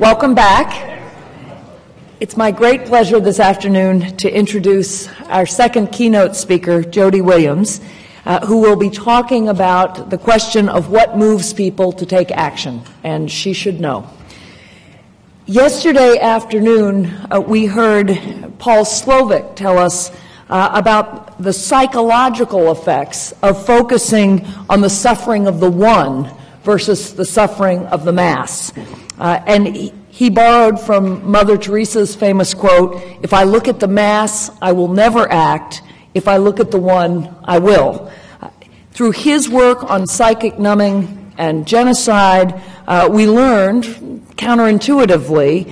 Welcome back. It's my great pleasure this afternoon to introduce our second keynote speaker, Jody Williams, who will be talking about the question of what moves people to take action, and she should know. Yesterday afternoon, we heard Paul Slovic tell us about the psychological effects of focusing on the suffering of the one versus the suffering of the mass. And he borrowed from Mother Teresa's famous quote, "If I look at the mass, I will never act. If I look at the one, I will." Through his work on psychic numbing and genocide, we learned, counterintuitively,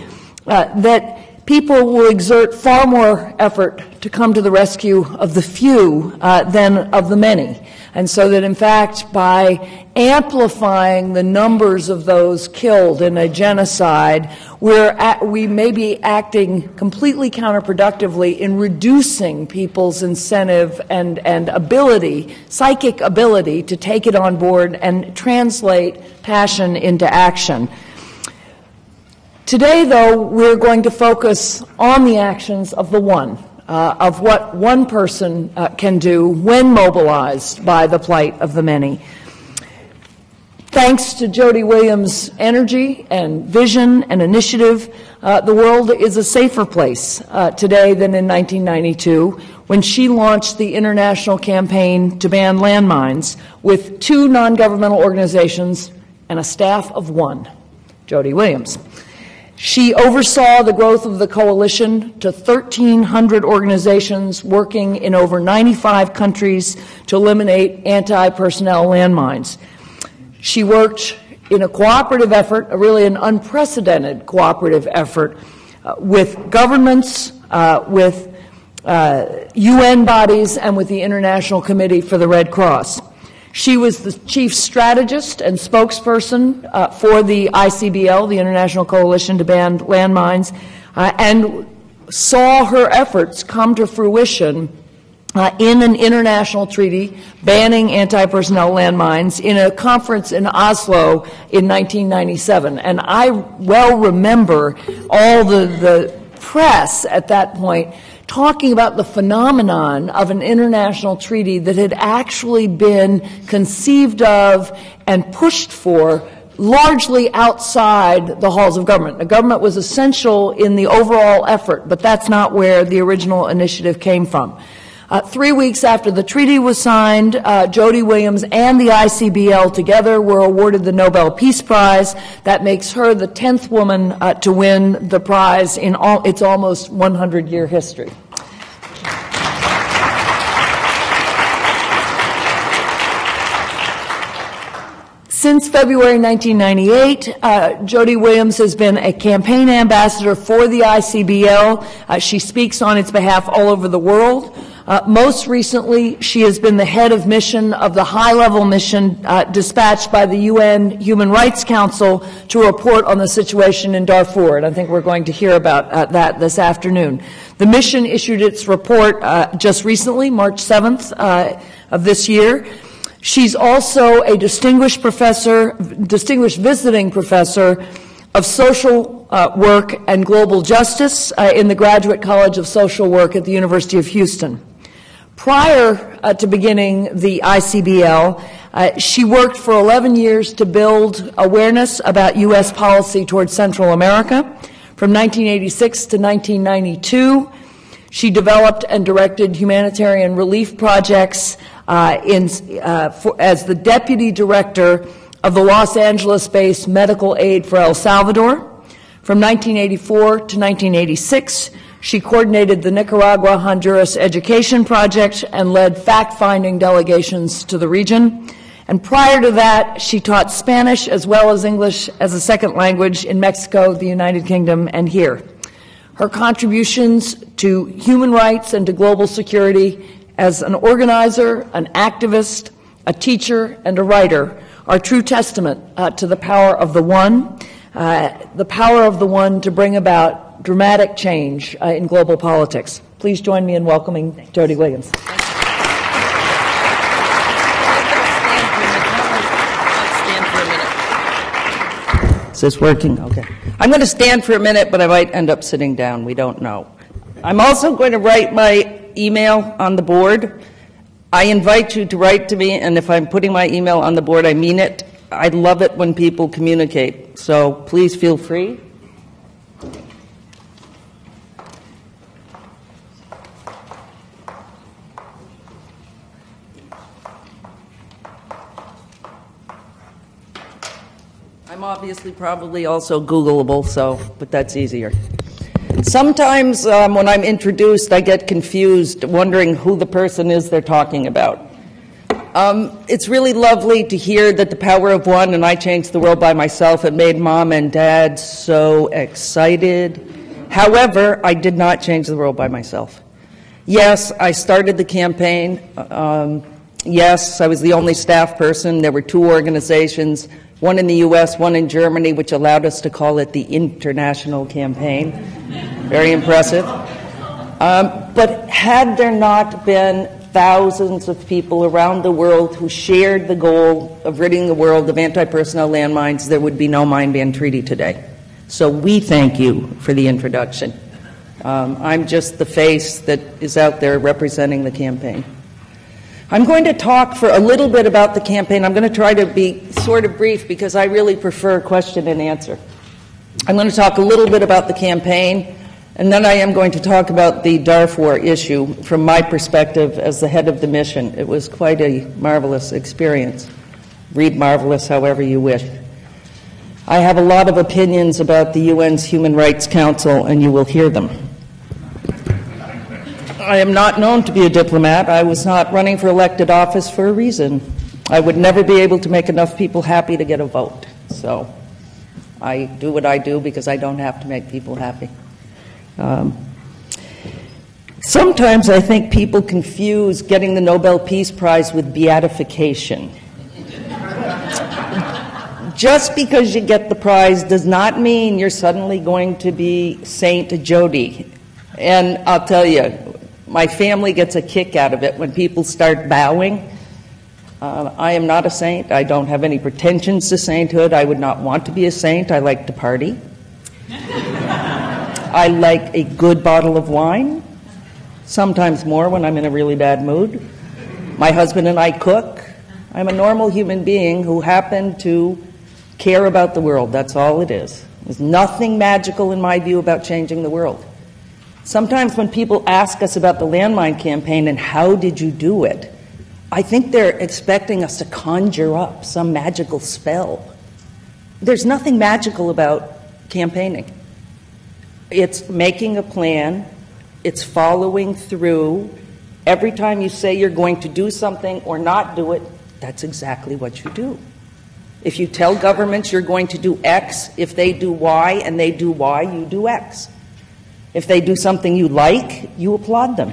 that people will exert far more effort to come to the rescue of the few than of the many. And so that, in fact, by amplifying the numbers of those killed in a genocide, we may be acting completely counterproductively in reducing people's incentive and ability, psychic ability, to take it on board and translate passion into action. Today, though, we're going to focus on the actions of the one, of what one person can do when mobilized by the plight of the many. Thanks to Jody Williams' energy and vision and initiative, the world is a safer place today than in 1992, when she launched the international campaign to ban landmines with 2 non-governmental organizations and a staff of 1, Jody Williams. She oversaw the growth of the coalition to 1,300 organizations working in over 95 countries to eliminate anti-personnel landmines. She worked in a cooperative effort, really an unprecedented cooperative effort, with governments, with UN bodies, and with the International Committee for the Red Cross. She was the chief strategist and spokesperson for the ICBL, the International Coalition to Ban Landmines, and saw her efforts come to fruition in an international treaty banning anti-personnel landmines in a conference in Oslo in 1997. And I well remember all the press at that point talking about the phenomenon of an international treaty that had actually been conceived of and pushed for largely outside the halls of government. The government was essential in the overall effort, but that's not where the original initiative came from. 3 weeks after the treaty was signed, Jody Williams and the ICBL together were awarded the Nobel Peace Prize. That makes her the 10th woman to win the prize in its almost 100-year history. Since February 1998, Jody Williams has been a campaign ambassador for the ICBL. She speaks on its behalf all over the world. Most recently, she has been the head of mission of the high-level mission dispatched by the UN Human Rights Council to report on the situation in Darfur, and I think we're going to hear about that this afternoon. The mission issued its report just recently, March 7th of this year. She's also a distinguished visiting professor of social work and global justice in the Graduate College of Social Work at the University of Houston. Prior to beginning the ICBL, she worked for 11 years to build awareness about U.S. policy towards Central America. From 1986 to 1992, she developed and directed humanitarian relief projects as the deputy director of the Los Angeles-based Medical Aid for El Salvador. From 1984 to 1986, she coordinated the Nicaragua-Honduras Education Project and led fact-finding delegations to the region. And prior to that, she taught Spanish as well as English as a second language in Mexico, the United Kingdom, and here. Her contributions to human rights and to global security as an organizer, an activist, a teacher, and a writer are true testament to the power of the one to bring about dramatic change in global politics. Please join me in welcoming Jody Williams. Is this working? Okay. I'm going to stand for a minute, but I might end up sitting down. We don't know. I'm also going to write my email on the board. I invite you to write to me, and if I'm putting my email on the board, I mean it. I love it when people communicate, so please feel free. I'm obviously probably also Googleable, but that's easier. Sometimes when I'm introduced, I get confused, wondering who the person is they're talking about. It's really lovely to hear that the power of one and I changed the world by myself. It made Mom and Dad so excited. However, I did not change the world by myself. Yes, I started the campaign. Yes, I was the only staff person. There were 2 organizations, one in the U.S., one in Germany, which allowed us to call it the International Campaign. Very impressive. But had there not been thousands of people around the world who shared the goal of ridding the world of anti-personnel landmines, there would be no mine ban treaty today. So we thank you for the introduction. I'm just the face that is out there representing the campaign. I'm going to talk for a little bit about the campaign. I'm going to try to be sort of brief because I really prefer question and answer. I'm going to talk a little bit about the campaign, and then I am going to talk about the Darfur issue from my perspective as the head of the mission. It was quite a marvelous experience. Read marvelous however you wish. I have a lot of opinions about the UN's Human Rights Council, and you will hear them. I am not known to be a diplomat. I was not running for elected office for a reason. I would never be able to make enough people happy to get a vote. So I do what I do because I don't have to make people happy. Sometimes I think people confuse getting the Nobel Peace Prize with beatification. Just because you get the prize does not mean you're suddenly going to be Saint Jody. And I'll tell you, my family gets a kick out of it when people start bowing. I am not a saint. I don't have any pretensions to sainthood. I would not want to be a saint. I like to party. I like a good bottle of wine, sometimes more when I'm in a really bad mood. My husband and I cook. I'm a normal human being who happened to care about the world. That's all it is. There's nothing magical in my view about changing the world. Sometimes when people ask us about the landmine campaign and how did you do it, I think they're expecting us to conjure up some magical spell. There's nothing magical about campaigning. It's making a plan. It's following through. Every time you say you're going to do something or not do it, that's exactly what you do. If you tell governments you're going to do X, if they do Y and they do Y, you do X. If they do something you like, you applaud them.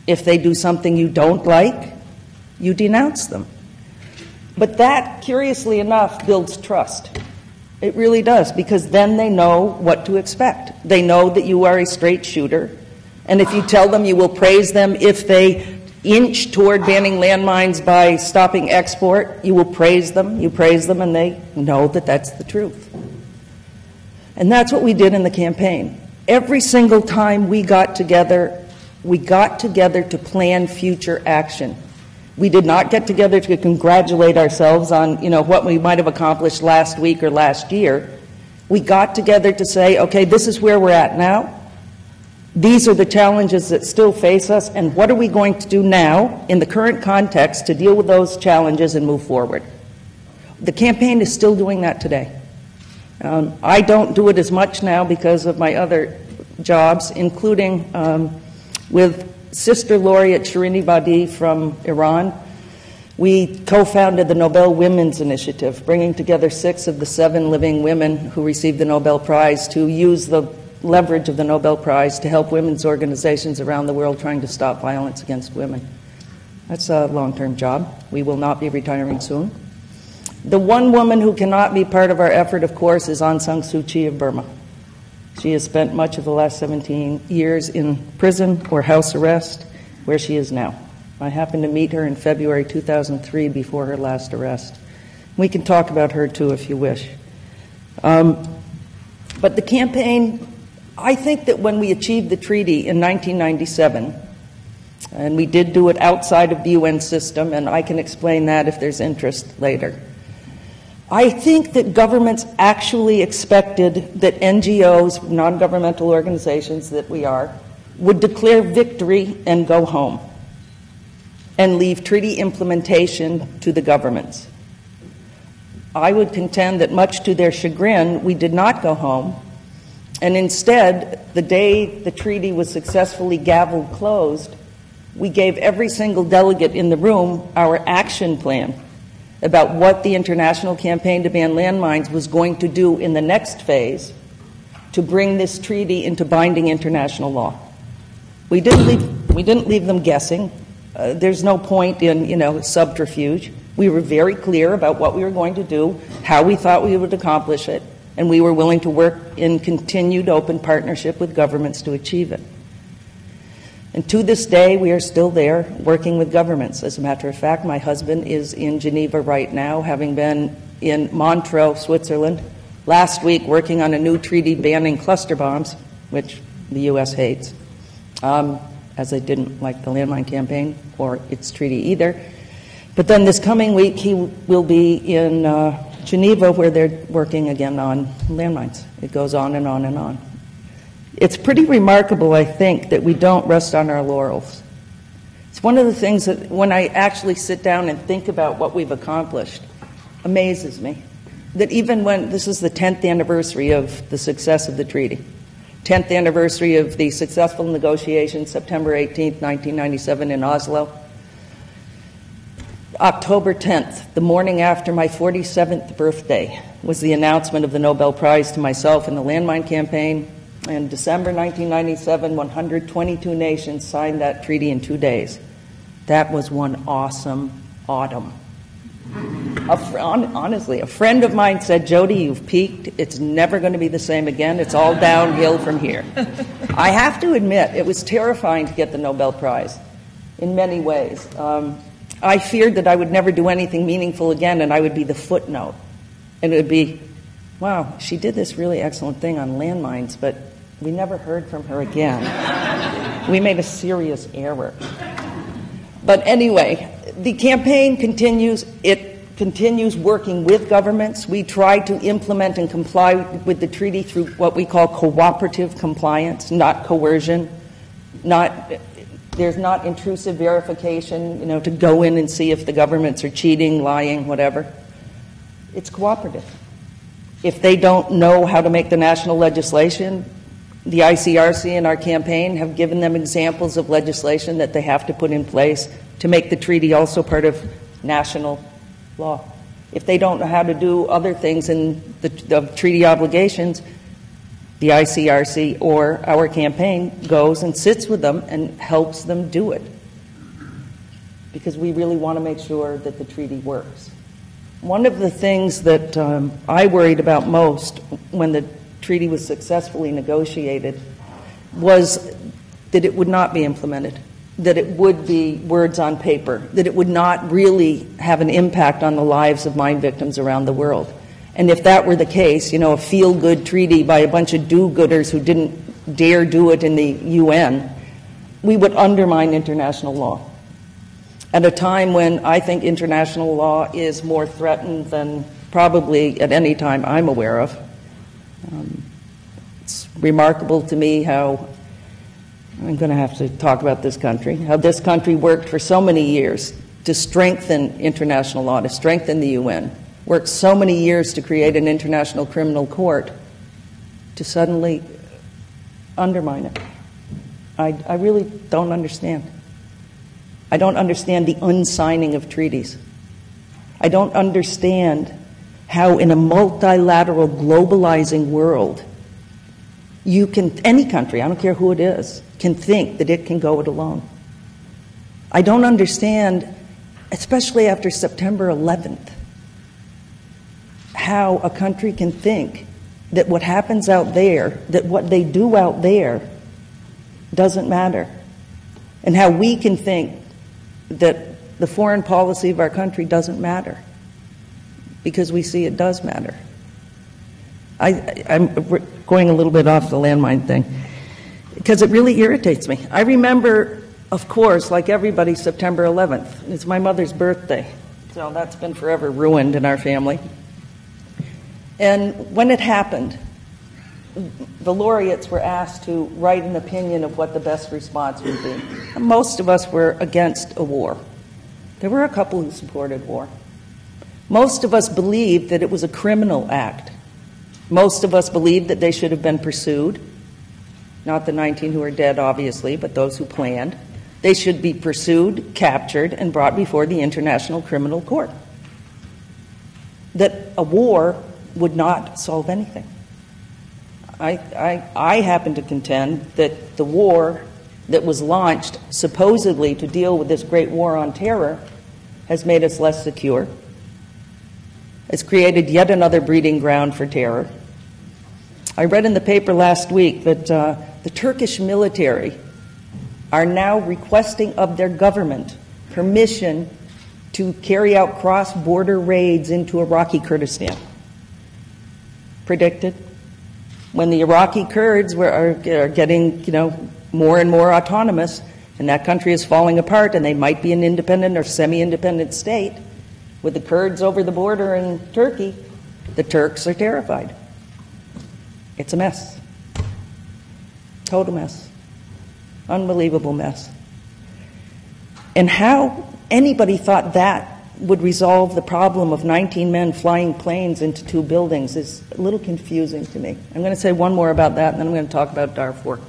If they do something you don't like, you denounce them. But that, curiously enough, builds trust. It really does, because then they know what to expect. They know that you are a straight shooter, and if you tell them you will praise them if they inch toward banning landmines by stopping export, you will praise them, and they know that that's the truth. And that's what we did in the campaign. Every single time we got together to plan future action. We did not get together to congratulate ourselves on, what we might have accomplished last week or last year. We got together to say, okay, this is where we're at now. These are the challenges that still face us, and what are we going to do now in the current context to deal with those challenges and move forward? The campaign is still doing that today. I don't do it as much now because of my other jobs, including with Sister Laureate Shirin Ebadi from Iran. We co-founded the Nobel Women's Initiative, bringing together 6 of the 7 living women who received the Nobel Prize to use the leverage of the Nobel Prize to help women's organizations around the world trying to stop violence against women. That's a long-term job. We will not be retiring soon. The one woman who cannot be part of our effort, of course, is Aung San Suu Kyi of Burma. She has spent much of the last 17 years in prison or house arrest, where she is now. I happened to meet her in February 2003 before her last arrest. We can talk about her too if you wish. But the campaign, I think that when we achieved the treaty in 1997, and we did do it outside of the UN system, and I can explain that if there's interest later, I think that governments actually expected that NGOs, non-governmental organizations that we are, would declare victory and go home and leave treaty implementation to the governments. I would contend that much to their chagrin, we did not go home, and instead, the day the treaty was successfully gaveled closed, we gave every single delegate in the room our action plan about what the International Campaign to Ban Landmines was going to do in the next phase to bring this treaty into binding international law. We didn't leave them guessing. There's no point in, subterfuge. We were very clear about what we were going to do, how we thought we would accomplish it, and we were willing to work in continued open partnership with governments to achieve it. And to this day, we are still there working with governments. As a matter of fact, my husband is in Geneva right now, having been in Montreux, Switzerland, last week working on a new treaty banning cluster bombs, which the U.S. hates, as they didn't like the landmine campaign or its treaty either. But then this coming week, he will be in Geneva, where they're working again on landmines. It goes on and on and on. It's pretty remarkable, I think, that we don't rest on our laurels. It's one of the things that, when I actually sit down and think about what we've accomplished, amazes me. That even when, this is the 10th anniversary of the success of the treaty, 10th anniversary of the successful negotiations, September 18th, 1997 in Oslo. October 10th, the morning after my 47th birthday, was the announcement of the Nobel Prize to myself and the landmine campaign. In December 1997, 122 nations signed that treaty in 2 days. That was one awesome autumn. Honestly, a friend of mine said, "Jody, you've peaked. It's never going to be the same again. It's all downhill from here." I have to admit, it was terrifying to get the Nobel Prize in many ways. I feared that I would never do anything meaningful again, and I would be the footnote. And it would be, wow, she did this really excellent thing on landmines, but we never heard from her again. We made a serious error. But anyway, the campaign continues. It continues working with governments. We try to implement and comply with the treaty through what we call cooperative compliance, not coercion. There's not intrusive verification, to go in and see if the governments are cheating, lying, whatever. It's cooperative. If they don't know how to make the national legislation, the ICRC and our campaign have given them examples of legislation that they have to put in place to make the treaty also part of national law. If they don't know how to do other things in the treaty obligations, the ICRC or our campaign goes and sits with them and helps them do it, because we really want to make sure that the treaty works. One of the things that I worried about most when the treaty was successfully negotiated was that it would not be implemented, that it would be words on paper, that it would not really have an impact on the lives of mine victims around the world. And if that were the case, a feel-good treaty by a bunch of do-gooders who didn't dare do it in the UN, we would undermine international law. At a time when I think international law is more threatened than probably at any time I'm aware of. It's remarkable to me how, I'm going to have to talk about this country, how this country worked for so many years to strengthen international law, to strengthen the UN, worked so many years to create an international criminal court, to suddenly undermine it. I really don't understand. I don't understand the unsigning of treaties. I don't understand how in a multilateral, globalizing world, any country, I don't care who it is, can think that it can go it alone. I don't understand, especially after September 11th, how a country can think that what happens out there, that what they do out there doesn't matter, and how we can think that the foreign policy of our country doesn't matter, because we see it does matter. going a little bit off the landmine thing, because it really irritates me. I remember, of course, like everybody, September 11th. It's my mother's birthday, so that's been forever ruined in our family. And when it happened, the laureates were asked to write an opinion of what the best response would be. And most of us were against a war. There were a couple who supported war. Most of us believed that it was a criminal act. Most of us believed that they should have been pursued. Not the 19 who are dead, obviously, but those who planned. They should be pursued, captured, and brought before the International Criminal Court. That a war would not solve anything. I happen to contend that the war that was launched supposedly to deal with this great war on terror has made us less secure. It's created yet another breeding ground for terror. I read in the paper last week that the Turkish military are now requesting of their government permission to carry out cross-border raids into Iraqi Kurdistan. Predicted. When the Iraqi Kurds are getting, more and more autonomous, and that country is falling apart, and they might be an independent or semi-independent state, with the Kurds over the border in Turkey, the Turks are terrified. It's a mess. Total mess. Unbelievable mess. And how anybody thought that would resolve the problem of 19 men flying planes into 2 buildings is a little confusing to me. I'm going to say one more about that, and then I'm going to talk about Darfur.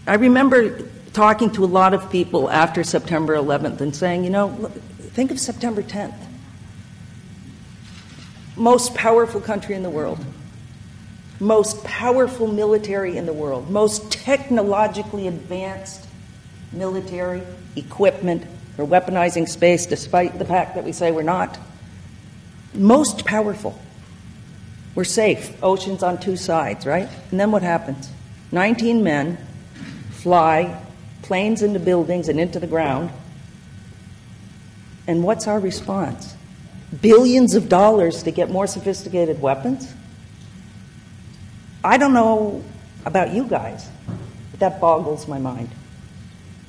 I remember talking to a lot of people after September 11th and saying, think of September 10th. Most powerful country in the world. Most powerful military in the world. Most technologically advanced military equipment for weaponizing space, despite the fact that we say we're not. Most powerful. We're safe. Oceans on 2 sides, right? And then what happens? 19 men fly planes into buildings and into the ground. And what's our response? Billions of dollars to get more sophisticated weapons? I don't know about you guys, but that boggles my mind.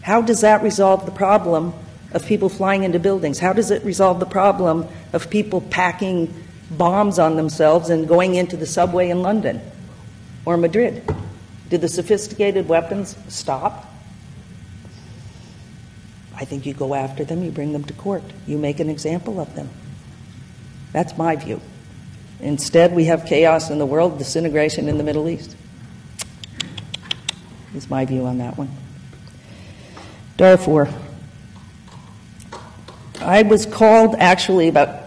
How does that resolve the problem of people flying into buildings? How does it resolve the problem of people packing bombs on themselves and going into the subway in London or Madrid? Do the sophisticated weapons stop? I think you go after them, you bring them to court, you make an example of them. That's my view. Instead, we have chaos in the world, disintegration in the Middle East. Is my view on that one. Darfur. I was called actually about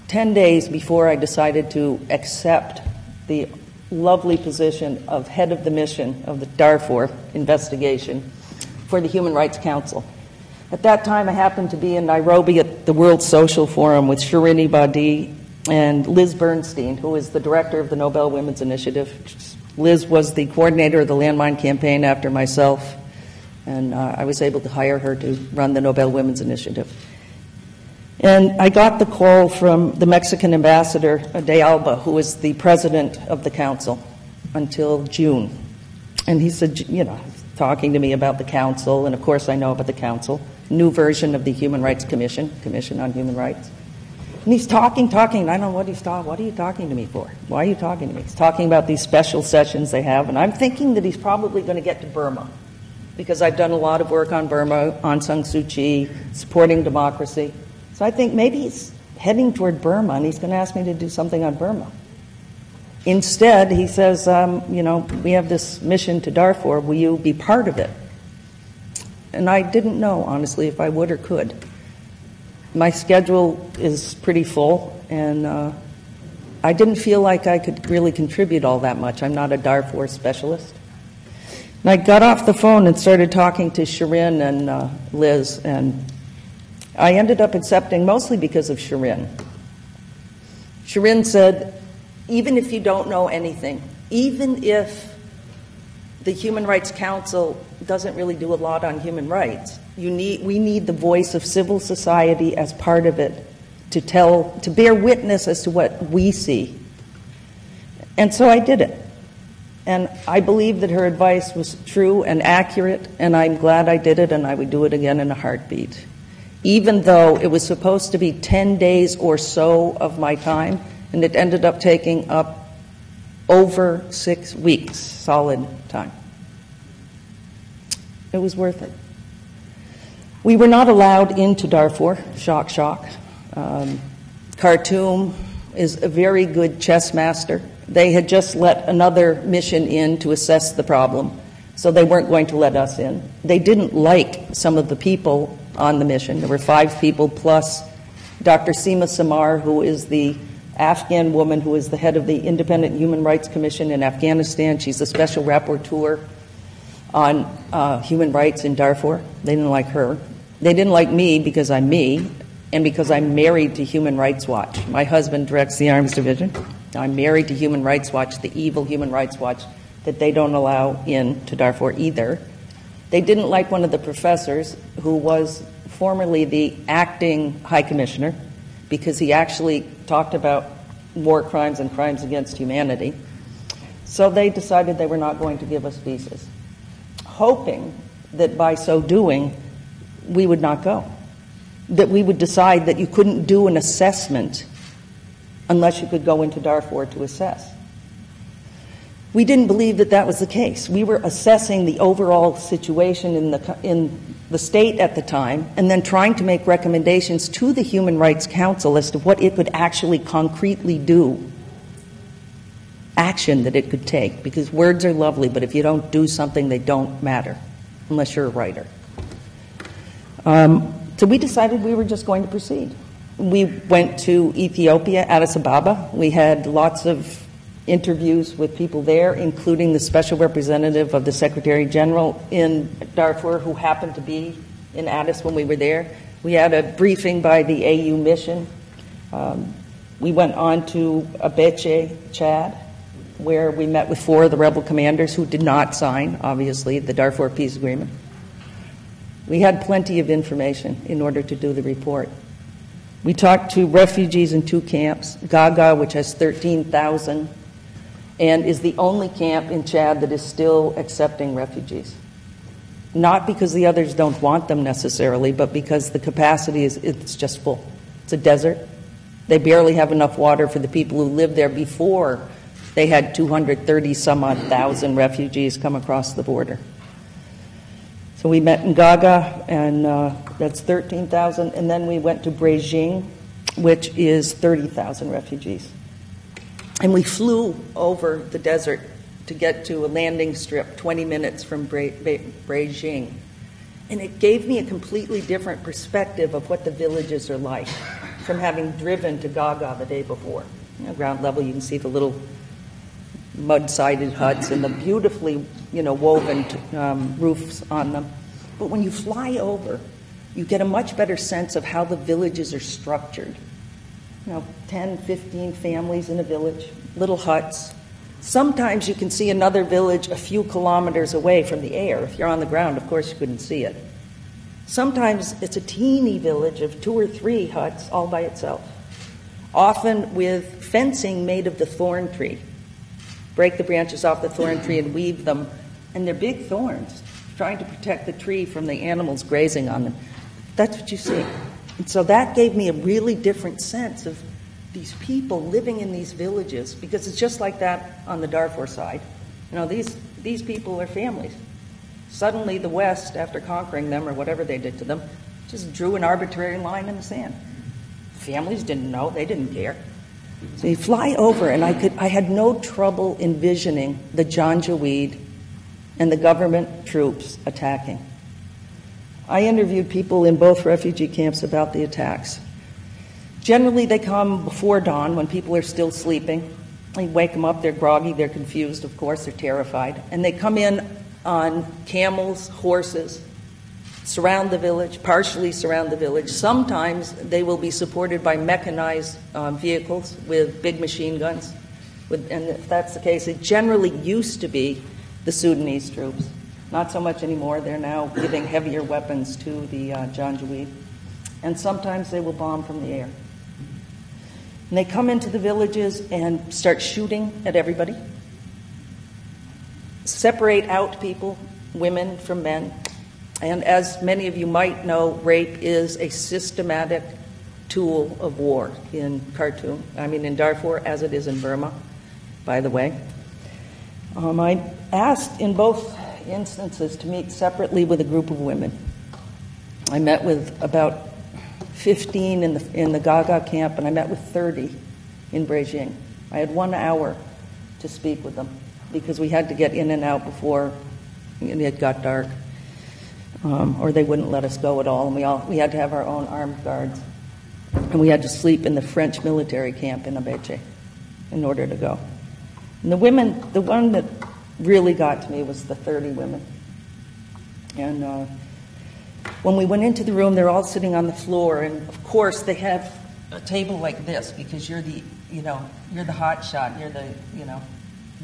10 days before I decided to accept the lovely position of head of the mission of the Darfur investigation for the Human Rights Council. At that time, I happened to be in Nairobi at the World Social Forum with Shirin Ebadi and Liz Bernstein, who is the director of the Nobel Women's Initiative. Liz was the coordinator of the Landmine campaign after myself, and I was able to hire her to run the Nobel Women's Initiative. And I got the call from the Mexican ambassador, De Alba, who was the president of the council until June. And he said, talking to me about the council, and of course I know about the council, new version of the Human Rights Commission, Commission on Human Rights. And he's talking, and I don't know what he's talking. What are you talking to me for? Why are you talking to me? He's talking about these special sessions they have, and I'm thinking that he's probably going to get to Burma, because I've done a lot of work on Burma, Aung San Suu Kyi, supporting democracy. So I think maybe he's heading toward Burma, and he's going to ask me to do something on Burma. Instead, he says, we have this mission to Darfur. Will you be part of it? And I didn't know, honestly, if I would or could. My schedule is pretty full, and I didn't feel like I could really contribute all that much. I'm not a Darfur specialist. And I got off the phone and started talking to Shirin and Liz, and I ended up accepting mostly because of Shirin. Shirin said, even if you don't know anything, even if the Human Rights Council doesn't really do a lot on human rights, we need the voice of civil society as part of it to bear witness as to what we see. And so I did it. And I believe that her advice was true and accurate, and I'm glad I did it, and I would do it again in a heartbeat. Even though it was supposed to be 10 days or so of my time, and it ended up taking up over 6 weeks, solid time. It was worth it. We were not allowed into Darfur, shock, shock. Khartoum is a very good chess master. They had just let another mission in to assess the problem, so they weren't going to let us in. They didn't like some of the people on the mission. There were 5 people plus Dr. Seema Samar, who is the Afghan woman who is the head of the Independent Human Rights Commission in Afghanistan. She's the special rapporteur on human rights in Darfur. They didn't like her. They didn't like me because I'm me and because I'm married to Human Rights Watch. My husband directs the Arms Division. I'm married to Human Rights Watch, the evil Human Rights Watch that they don't allow in to Darfur either. They didn't like one of the professors who was formerly the acting High Commissioner because he actually talked about war crimes and crimes against humanity. So they decided they were not going to give us visas, hoping that by so doing, we would not go, that we would decide that you couldn't do an assessment unless you could go into Darfur to assess. We didn't believe that that was the case. We were assessing the overall situation in the state at the time and then trying to make recommendations to the Human Rights Council as to what it could actually concretely do, action that it could take, because words are lovely, but if you don't do something, they don't matter, unless you're a writer. So we decided we were just going to proceed. We went to Ethiopia, Addis Ababa. We had lots of interviews with people there, including the special representative of the Secretary General in Darfur, who happened to be in Addis when we were there. We had a briefing by the AU mission. We went on to Abeche, Chad, where we met with 4 of the rebel commanders who did not sign, obviously, the Darfur Peace Agreement. We had plenty of information in order to do the report. We talked to refugees in 2 camps, Gaga, which has 13,000, and is the only camp in Chad that is still accepting refugees. Not because the others don't want them necessarily, but because the capacity it's just full. It's a desert. They barely have enough water for the people who lived there before they had 230-some-odd thousand refugees come across the border. So we met in Gaga, and that's 13,000, and then we went to Beijing, which is 30,000 refugees. And we flew over the desert to get to a landing strip 20 minutes from Beijing. And it gave me a completely different perspective of what the villages are like from having driven to Gaga the day before. Ground level, you can see the little mud-sided huts and the beautifully, woven roofs on them. But when you fly over, you get a much better sense of how the villages are structured. 10, 15 families in a village, little huts. Sometimes you can see another village a few kilometers away from the air. If you're on the ground, of course, you couldn't see it. Sometimes it's a teeny village of 2 or 3 huts all by itself, often with fencing made of the thorn tree. Break the branches off the thorn tree and weave them, and they're big thorns, trying to protect the tree from the animals grazing on them. That's what you see. And so that gave me a really different sense of these people living in these villages, because it's just like that on the Darfur side. These people are families. Suddenly the West, after conquering them or whatever they did to them, just drew an arbitrary line in the sand. Families didn't know, they didn't care. So you fly over, and I had no trouble envisioning the Janjaweed and the government troops attacking. I interviewed people in both refugee camps about the attacks. Generally, they come before dawn when people are still sleeping. You wake them up, they're groggy, they're confused, of course, they're terrified. And they come in on camels, horses, surround the village, partially surround the village. Sometimes they will be supported by mechanized vehicles with big machine guns. And if that's the case, it generally used to be the Sudanese troops. Not so much anymore. They're now giving heavier weapons to the Janjaweed. And sometimes they will bomb from the air. And they come into the villages and start shooting at everybody. separate out people, women from men. And as many of you might know, rape is a systematic tool of war in Darfur, as it is in Burma, by the way. I asked in both instances to meet separately with a group of women. I met with about 15 in the Gaga camp, and I met with 30 in Beijing. I had 1 hour to speak with them because we had to get in and out before it got dark, or they wouldn't let us go at all. And we had to have our own armed guards, and we had to sleep in the French military camp in Abeche in order to go. And the one that really got to me was the 30 women. And when we went into the room, they're all sitting on the floor, and of course they have a table like this because you're the hot shot, you're the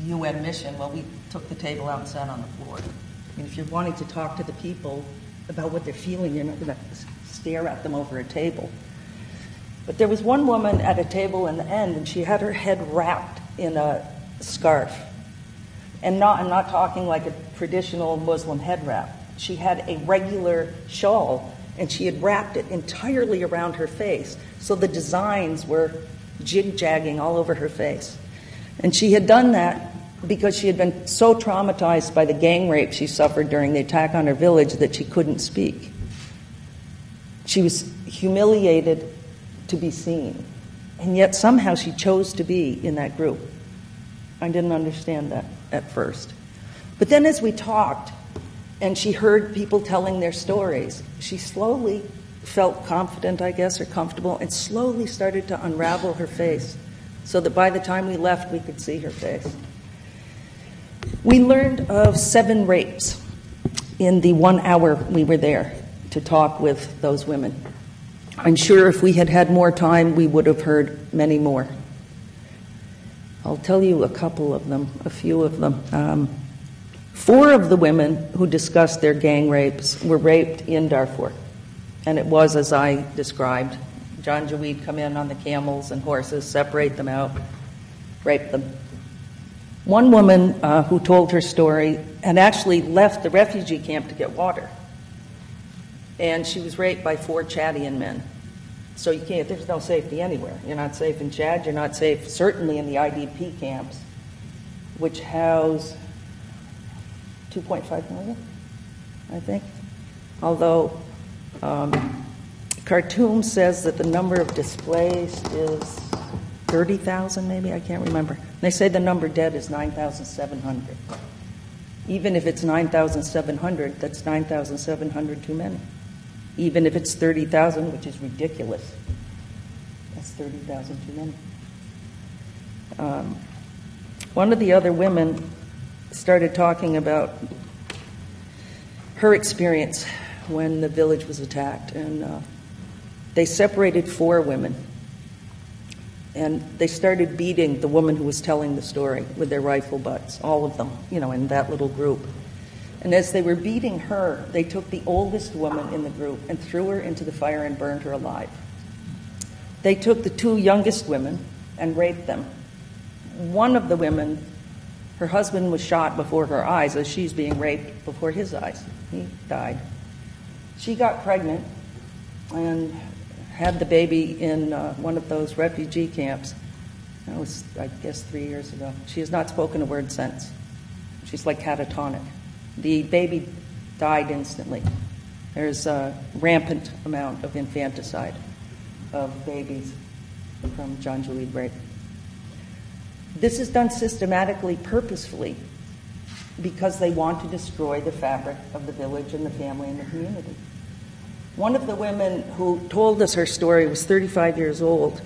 UN mission. Well, we took the table out and sat on the floor. And if you're wanting to talk to the people about what they're feeling, you're not going to stare at them over a table. But there was one woman at a table in the end, and she had her head wrapped in a scarf. And I'm not talking like a traditional Muslim head wrap. She had a regular shawl, and she had wrapped it entirely around her face. So the designs were jig-jagging all over her face. And she had done that because she had been so traumatized by the gang rape she suffered during the attack on her village that she couldn't speak. She was humiliated to be seen, and yet somehow she chose to be in that group. I didn't understand that at first. But then as we talked, and she heard people telling their stories, she slowly felt confident, I guess, or comfortable, and slowly started to unravel her face so that by the time we left, we could see her face. We learned of 7 rapes in the 1 hour we were there to talk with those women. I'm sure if we had had more time, we would have heard many more. I'll tell you a few of them. 4 of the women who discussed their gang rapes were raped in Darfur. And it was as I described. Janjaweed come in on the camels and horses, separate them out, rape them. One woman who told her story had actually left the refugee camp to get water. And she was raped by 4 Chadian men. So there's no safety anywhere. You're not safe in Chad, you're not safe certainly in the IDP camps, which house 2.5 million, I think. Although Khartoum says that the number of displaced is 30,000 maybe, I can't remember. They say the number dead is 9,700. Even if it's 9,700, that's 9,700 too many. Even if it's 30,000, which is ridiculous, that's 30,000 too many. One of the other women started talking about her experience when the village was attacked, and they separated 4 women, and they started beating the woman who was telling the story with their rifle butts, all of them, in that little group. And as they were beating her, they took the oldest woman in the group and threw her into the fire and burned her alive. They took the 2 youngest women and raped them. One of the women, her husband was shot before her eyes as she's being raped before his eyes. He died. She got pregnant and had the baby in one of those refugee camps. That was, I guess, 3 years ago. She has not spoken a word since. She's like catatonic. The baby died instantly. There's a rampant amount of infanticide of babies from Janjaweed rape. This is done systematically, purposefully, because they want to destroy the fabric of the village and the family and the community. One of the women who told us her story was 35 years old,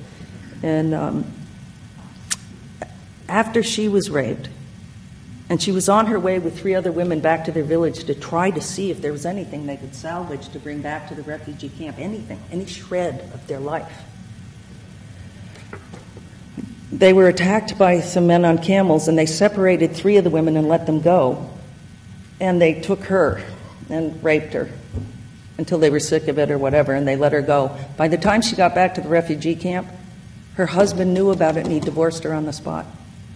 and after she was raped, and she was on her way with 3 other women back to their village to try to see if there was anything they could salvage to bring back to the refugee camp, anything, any shred of their life. They were attacked by some men on camels, and they separated 3 of the women and let them go. And they took her and raped her until they were sick of it or whatever, and they let her go. By the time she got back to the refugee camp, her husband knew about it and he divorced her on the spot.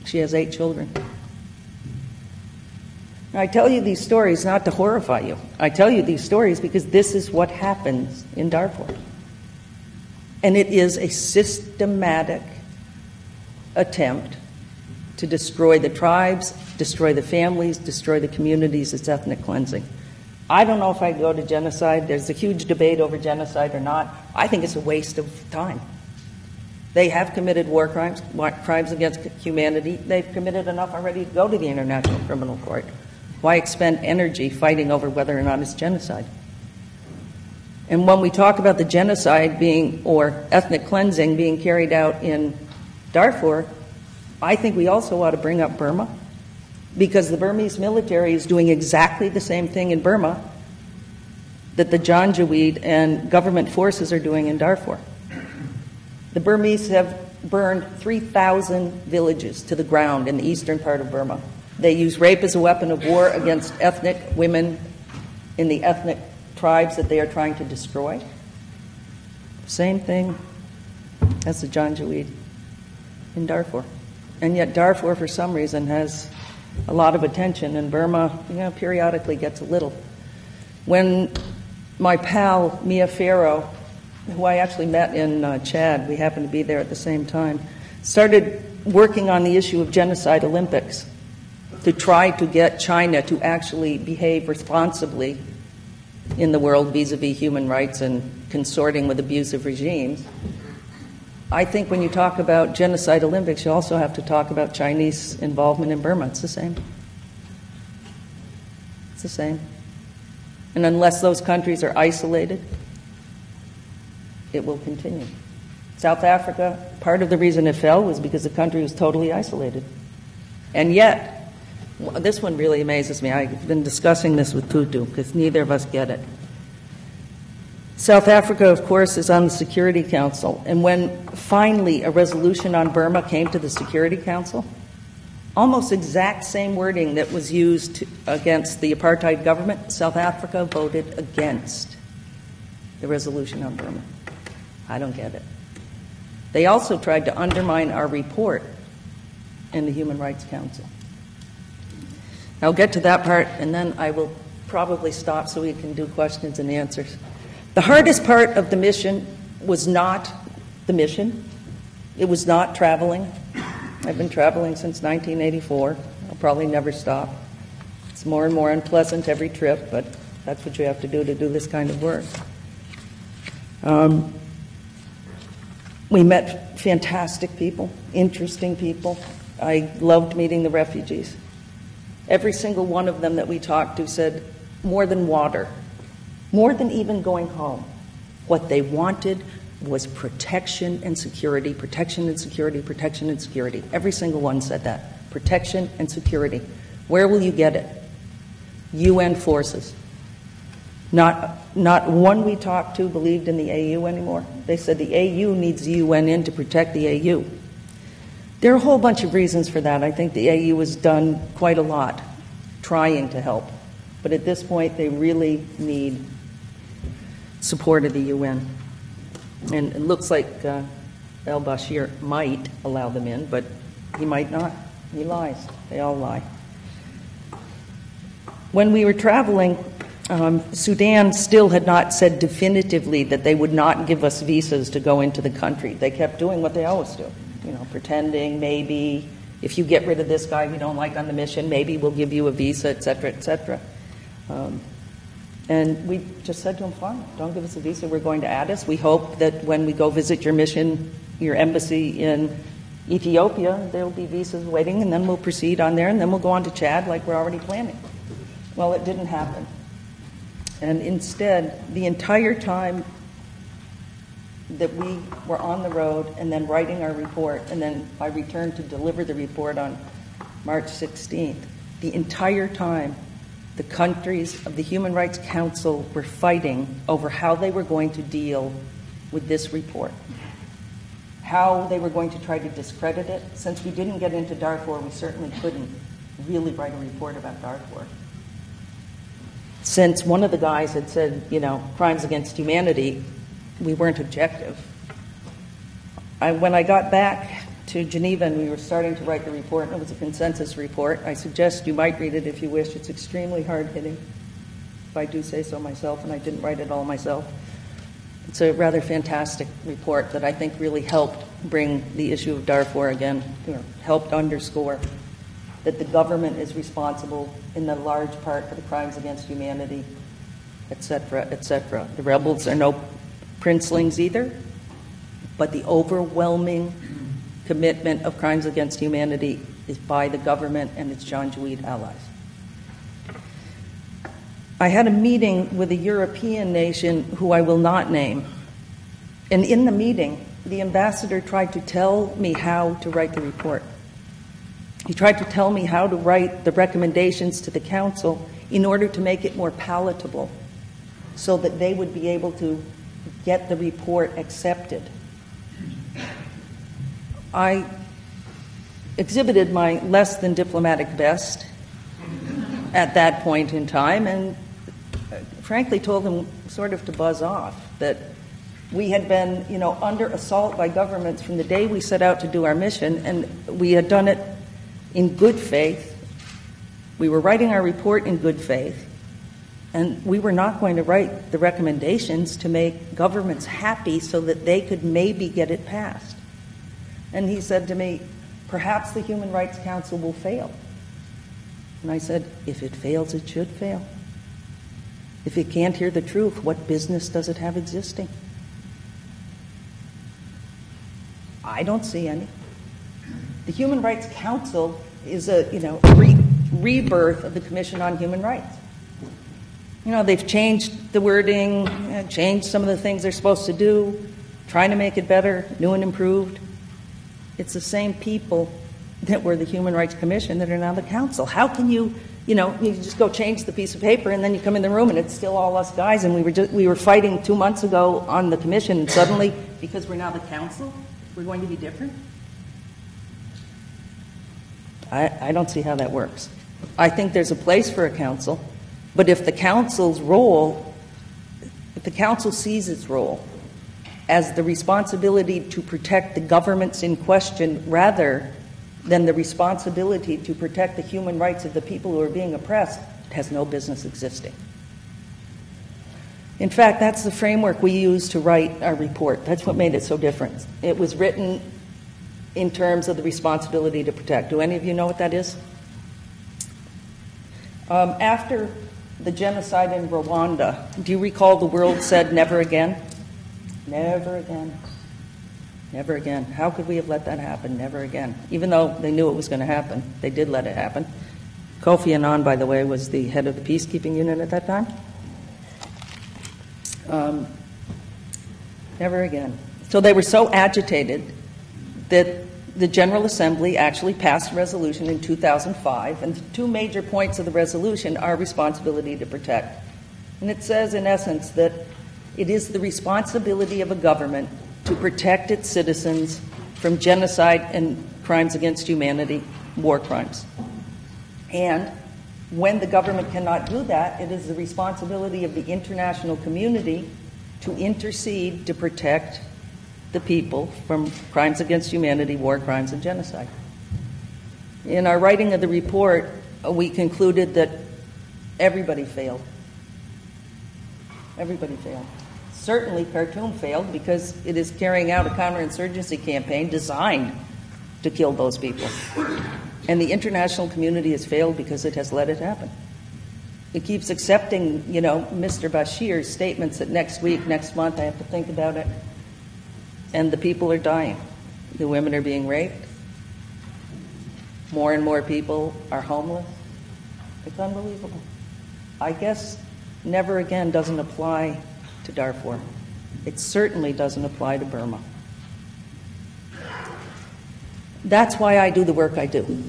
She has 8 children. I tell you these stories not to horrify you. I tell you these stories because this is what happens in Darfur. And it is a systematic attempt to destroy the tribes, destroy the families, destroy the communities. It's ethnic cleansing. I don't know if I'd go to genocide. There's a huge debate over genocide or not. I think it's a waste of time. They have committed war crimes, crimes against humanity. They've committed enough already to go to the International Criminal Court. Why expend energy fighting over whether or not it's genocide? And when we talk about the genocide being, or ethnic cleansing being carried out in Darfur, I think we also ought to bring up Burma, because the Burmese military is doing exactly the same thing in Burma that the Janjaweed and government forces are doing in Darfur. The Burmese have burned 3,000 villages to the ground in the eastern part of Burma. They use rape as a weapon of war against ethnic women in the ethnic tribes that they are trying to destroy. Same thing as the Janjaweed in Darfur. And yet Darfur, for some reason, has a lot of attention, and Burma, periodically gets a little. When my pal, Mia Farrow, who I actually met in Chad, we happened to be there at the same time, started working on the issue of genocide Olympics to try to get China to actually behave responsibly in the world vis-a-vis human rights and consorting with abusive regimes. I think when you talk about genocide Olympics, you also have to talk about Chinese involvement in Burma. It's the same. It's the same. And unless those countries are isolated, it will continue. South Africa, part of the reason it fell was because the country was totally isolated. And yet, this one really amazes me. I've been discussing this with Tutu because neither of us get it. South Africa, of course, is on the Security Council. And when finally a resolution on Burma came to the Security Council, almost exact same wording that was used against the apartheid government, South Africa voted against the resolution on Burma. I don't get it. They also tried to undermine our report in the Human Rights Council. I'll get to that part, and then I will probably stop so we can do questions and answers. The hardest part of the mission was not the mission. It was not traveling. I've been traveling since 1984. I'll probably never stop. It's more and more unpleasant every trip, but that's what you have to do this kind of work. We met fantastic people, interesting people. I loved meeting the refugees. Every single one of them that we talked to said, more than water, more than even going home. What they wanted was protection and security, protection and security, protection and security. Every single one said that. Protection and security. Where will you get it? UN forces. Not one we talked to believed in the AU anymore. They said the AU needs the UN in to protect the AU. There are a whole bunch of reasons for that. I think the AU has done quite a lot trying to help. But at this point, they really need support of the UN. And it looks like al-Bashir might allow them in, but he might not. He lies. They all lie. When we were traveling, Sudan still had not said definitively that they would not give us visas to go into the country. They kept doing what they always do, pretending maybe if you get rid of this guy we don't like on the mission, maybe we'll give you a visa, et cetera, et cetera. And we just said to them, fine, don't give us a visa, we're going to Addis. We hope that when we go visit your mission, your embassy in Ethiopia, there will be visas waiting, and then we'll proceed on there, and then we'll go on to Chad like we're already planning. Well, it didn't happen. And instead, the entire time that we were on the road and then writing our report, and then I returned to deliver the report on March 16th, the entire time the countries of the Human Rights Council were fighting over how they were going to deal with this report, how they were going to try to discredit it. Since we didn't get into Darfur, we certainly couldn't really write a report about Darfur. Since one of the guys had said, crimes against humanity, we weren't objective. When I got back to Geneva and we were starting to write the report, and it was a consensus report. I suggest you might read it if you wish. It's extremely hard-hitting, if I do say so myself, and I didn't write it all myself. It's a rather fantastic report that I think really helped bring the issue of Darfur again, or helped underscore that the government is responsible in the large part for the crimes against humanity, etc., etc. The rebels are no princelings either, but the overwhelming commitment of crimes against humanity is by the government and its Janjaweed allies. I had a meeting with a European nation who I will not name, and in the meeting, the ambassador tried to tell me how to write the report. He tried to tell me how to write the recommendations to the Council in order to make it more palatable so that they would be able to get the report accepted. I exhibited my less than diplomatic best at that point in time and frankly told them sort of to buzz off, that we had been, under assault by governments from the day we set out to do our mission, and we had done it in good faith. We were writing our report in good faith, and we were not going to write the recommendations to make governments happy so that they could maybe get it passed. And he said to me, perhaps the Human Rights Council will fail. And I said, if it fails, it should fail. If it can't hear the truth, what business does it have existing? I don't see any. The Human Rights Council is a rebirth of the Commission on Human Rights. They've changed the wording, changed some of the things they're supposed to do, trying to make it better, new and improved. It's the same people that were the Human Rights Commission that are now the Council. How can you just go change the piece of paper and then you come in the room and it's still all us guys, and we were fighting 2 months ago on the Commission, and suddenly, because we're now the Council, we're going to be different? I don't see how that works. I think there's a place for a council, but if the council sees its role as the responsibility to protect the governments in question rather than the responsibility to protect the human rights of the people who are being oppressed, it has no business existing. In fact, that's the framework we use to write our report. That's what made it so different. It was written in terms of the responsibility to protect. Do any of you know what that is? After the genocide in Rwanda, do you recall the world said never again? Never again. Never again. How could we have let that happen? Never again. Even though they knew it was going to happen, they did let it happen. Kofi Annan, by the way, was the head of the peacekeeping unit at that time. Never again. So they were so agitated that the General Assembly actually passed a resolution in 2005, and the two major points of the resolution are responsibility to protect. And it says, in essence, that it is the responsibility of a government to protect its citizens from genocide and crimes against humanity, war crimes. And when the government cannot do that, it is the responsibility of the international community to intercede to protect the people from crimes against humanity, war crimes, and genocide. In our writing of the report, we concluded that everybody failed. Everybody failed. Certainly Khartoum failed because it is carrying out a counterinsurgency campaign designed to kill those people. And the international community has failed because it has let it happen. It keeps accepting, Mr. Bashir's statements that next week, next month, I have to think about it. And the people are dying. The women are being raped. More and more people are homeless. It's unbelievable. I guess never again doesn't apply to Darfur. It certainly doesn't apply to Burma. That's why I do the work I do.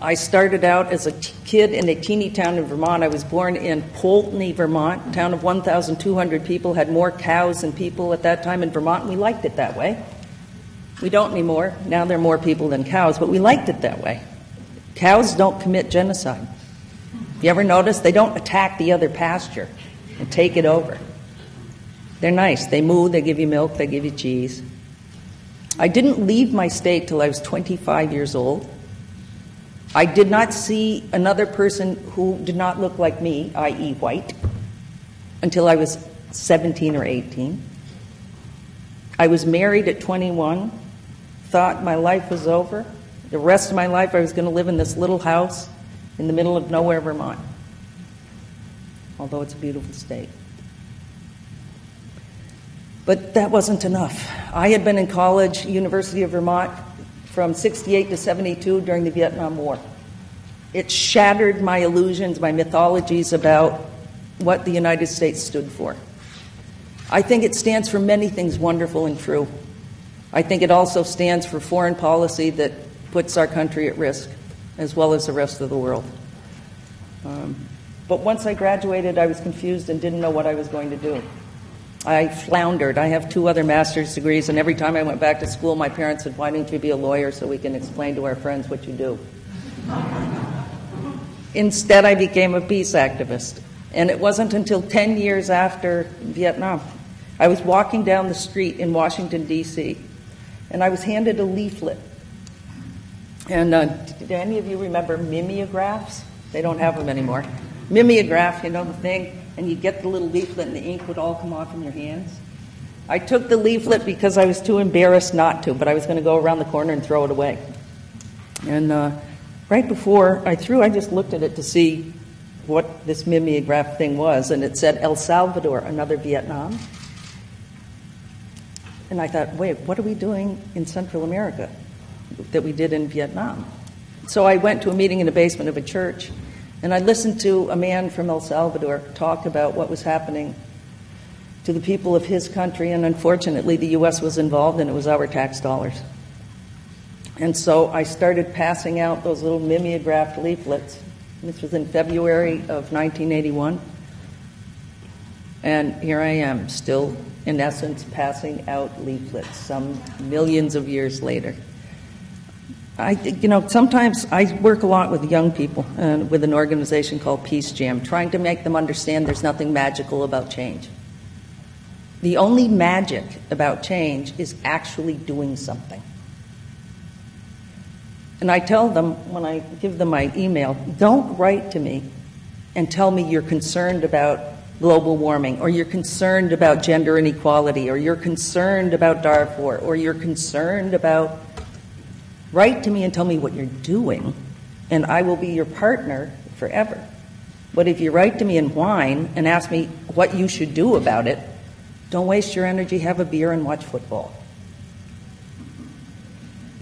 I started out as a kid in a teeny town in Vermont. I was born in Poultney, Vermont, a town of 1,200 people, had more cows than people at that time in Vermont, and we liked it that way. We don't anymore. Now there are more people than cows, but we liked it that way. Cows don't commit genocide. You ever notice? They don't attack the other pasture and take it over. They're nice. They moo, they give you milk, they give you cheese. I didn't leave my state till I was 25 years old. I did not see another person who did not look like me, i.e. white, until I was 17 or 18. I was married at 21, thought my life was over. The rest of my life I was going to live in this little house in the middle of nowhere, Vermont, although it's a beautiful state. But that wasn't enough. I had been in college, University of Vermont, from 68 to 72 during the Vietnam War. It shattered my illusions, my mythologies about what the United States stood for. I think it stands for many things wonderful and true. I think it also stands for foreign policy that puts our country at risk, as well as the rest of the world. But once I graduated, I was confused and didn't know what I was going to do. I floundered. I have 2 other master's degrees, and every time I went back to school, my parents said, "Why don't you be a lawyer so we can explain to our friends what you do?" Instead, I became a peace activist. And it wasn't until 10 years after Vietnam. I was walking down the street in Washington, D.C., and I was handed a leaflet. And do any of you remember mimeographs? They don't have them anymore. Mimeograph, you know the thing, and you'd get the little leaflet and the ink would all come off in your hands. I took the leaflet because I was too embarrassed not to, but I was going to go around the corner and throw it away. And right before I threw, I just looked at it to see what this mimeograph thing was, and it said El Salvador, another Vietnam. And I thought, wait, what are we doing in Central America that we did in Vietnam? So I went to a meeting in the basement of a church, and I listened to a man from El Salvador talk about what was happening to the people of his country, and unfortunately the U.S. was involved, and it was our tax dollars. And so I started passing out those little mimeographed leaflets. This was in February of 1981. And here I am, still, in essence, passing out leaflets some millions of years later. Sometimes I work a lot with young people with an organization called Peace Jam, trying to make them understand there's nothing magical about change. The only magic about change is actually doing something. And I tell them, when I give them my email, don't write to me and tell me you're concerned about global warming, or you're concerned about gender inequality, or you're concerned about Darfur, or you're concerned about... Write to me and tell me what you're doing, and I will be your partner forever. But if you write to me and whine and ask me what you should do about it, don't waste your energy, have a beer, and watch football.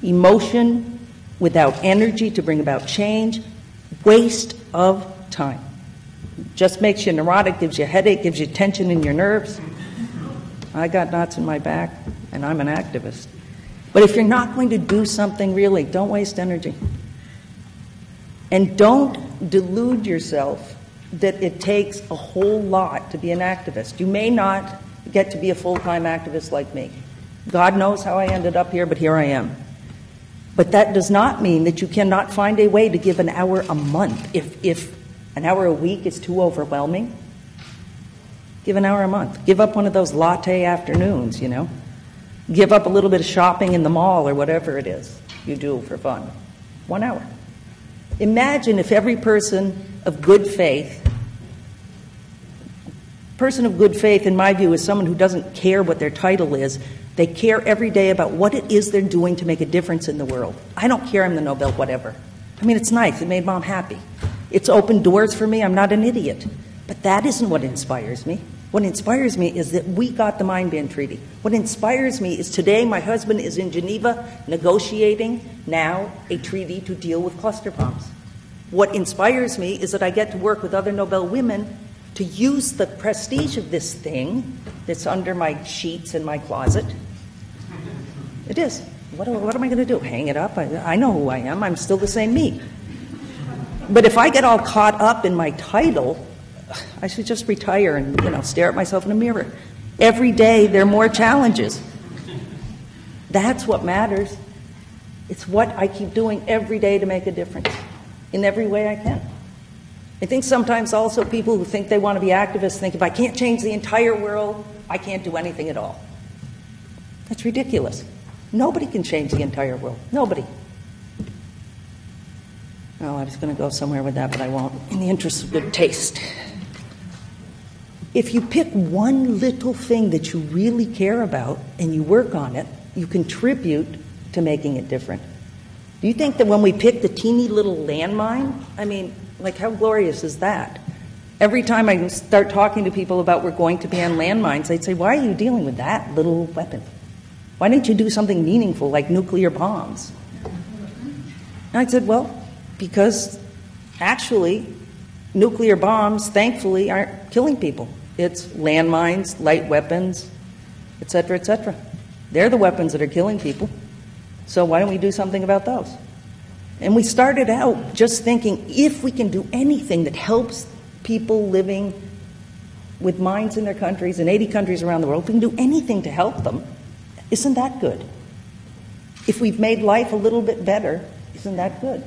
Emotion without energy to bring about change, waste of time. Just makes you neurotic, gives you a headache, gives you tension in your nerves. I got knots in my back, and I'm an activist. But if you're not going to do something really, don't waste energy. And don't delude yourself that it takes a whole lot to be an activist. You may not get to be a full-time activist like me. God knows how I ended up here, but here I am. But that does not mean that you cannot find a way to give an hour a month. If an hour a week is too overwhelming, give an hour a month. Give up one of those latte afternoons, you know. Give up a little bit of shopping in the mall or whatever it is you do for fun. 1 hour. Imagine if every person of good faith in my view is someone who doesn't care what their title is. They care every day about what it is they're doing to make a difference in the world. I don't care I'm the Nobel whatever. I mean, it's nice. It made Mom happy. It's opened doors for me. I'm not an idiot. But that isn't what inspires me. What inspires me is that we got the Mine Ban Treaty. What inspires me is today my husband is in Geneva negotiating now a treaty to deal with cluster bombs. What inspires me is that I get to work with other Nobel women to use the prestige of this thing that's under my sheets in my closet. It is. What am I going to do? Hang it up? I know who I am. I'm still the same me. But if I get all caught up in my title, I should just retire and, stare at myself in a mirror. Every day there are more challenges. That's what matters. It's what I keep doing every day to make a difference in every way I can. I think sometimes also people who think they want to be activists think if I can't change the entire world, I can't do anything at all. That's ridiculous. Nobody can change the entire world. Nobody. Oh, I was going to go somewhere with that, but I won't, in the interest of good taste. If you pick one little thing that you really care about and you work on it, you contribute to making it different. Do you think that when we pick the teeny little landmine, I mean, like, how glorious is that? Every time I start talking to people about we're going to ban landmines, they'd say, why are you dealing with that little weapon? Why don't you do something meaningful like nuclear bombs? And I said, well, because actually nuclear bombs, thankfully, aren't killing people. It's landmines, light weapons, et cetera, et cetera. They're the weapons that are killing people. So why don't we do something about those? And we started out just thinking, if we can do anything that helps people living with mines in their countries, in 80 countries around the world, if we can do anything to help them, isn't that good? If we've made life a little bit better, isn't that good?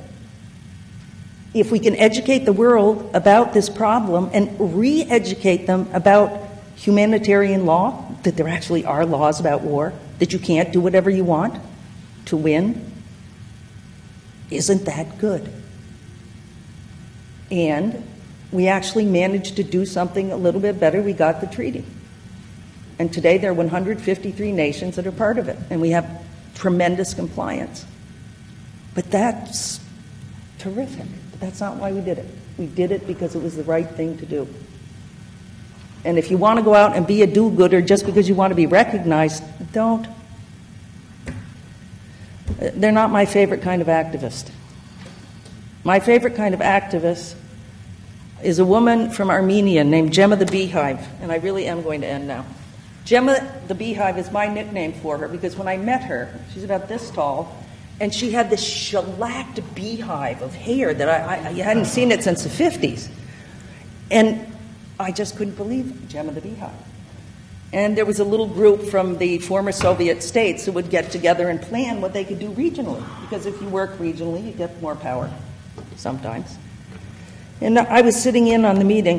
If we can educate the world about this problem and re-educate them about humanitarian law, that there actually are laws about war, that you can't do whatever you want to win, isn't that good? And we actually managed to do something a little bit better. We got the treaty. And today there are 153 nations that are part of it, and we have tremendous compliance. But that's terrific. But that's not why we did it. We did it because it was the right thing to do. And if you want to go out and be a do-gooder just because you want to be recognized, don't. They're not my favorite kind of activist. My favorite kind of activist is a woman from Armenia named Gemma the Beehive, and I really am going to end now. Gemma the Beehive is my nickname for her because when I met her, she's about this tall, and she had this shellacked beehive of hair that I hadn't seen it since the 50s. And I just couldn't believe Gemma the Beehive. And there was a little group from the former Soviet states who would get together and plan what they could do regionally, because if you work regionally, you get more power sometimes. And I was sitting in on the meeting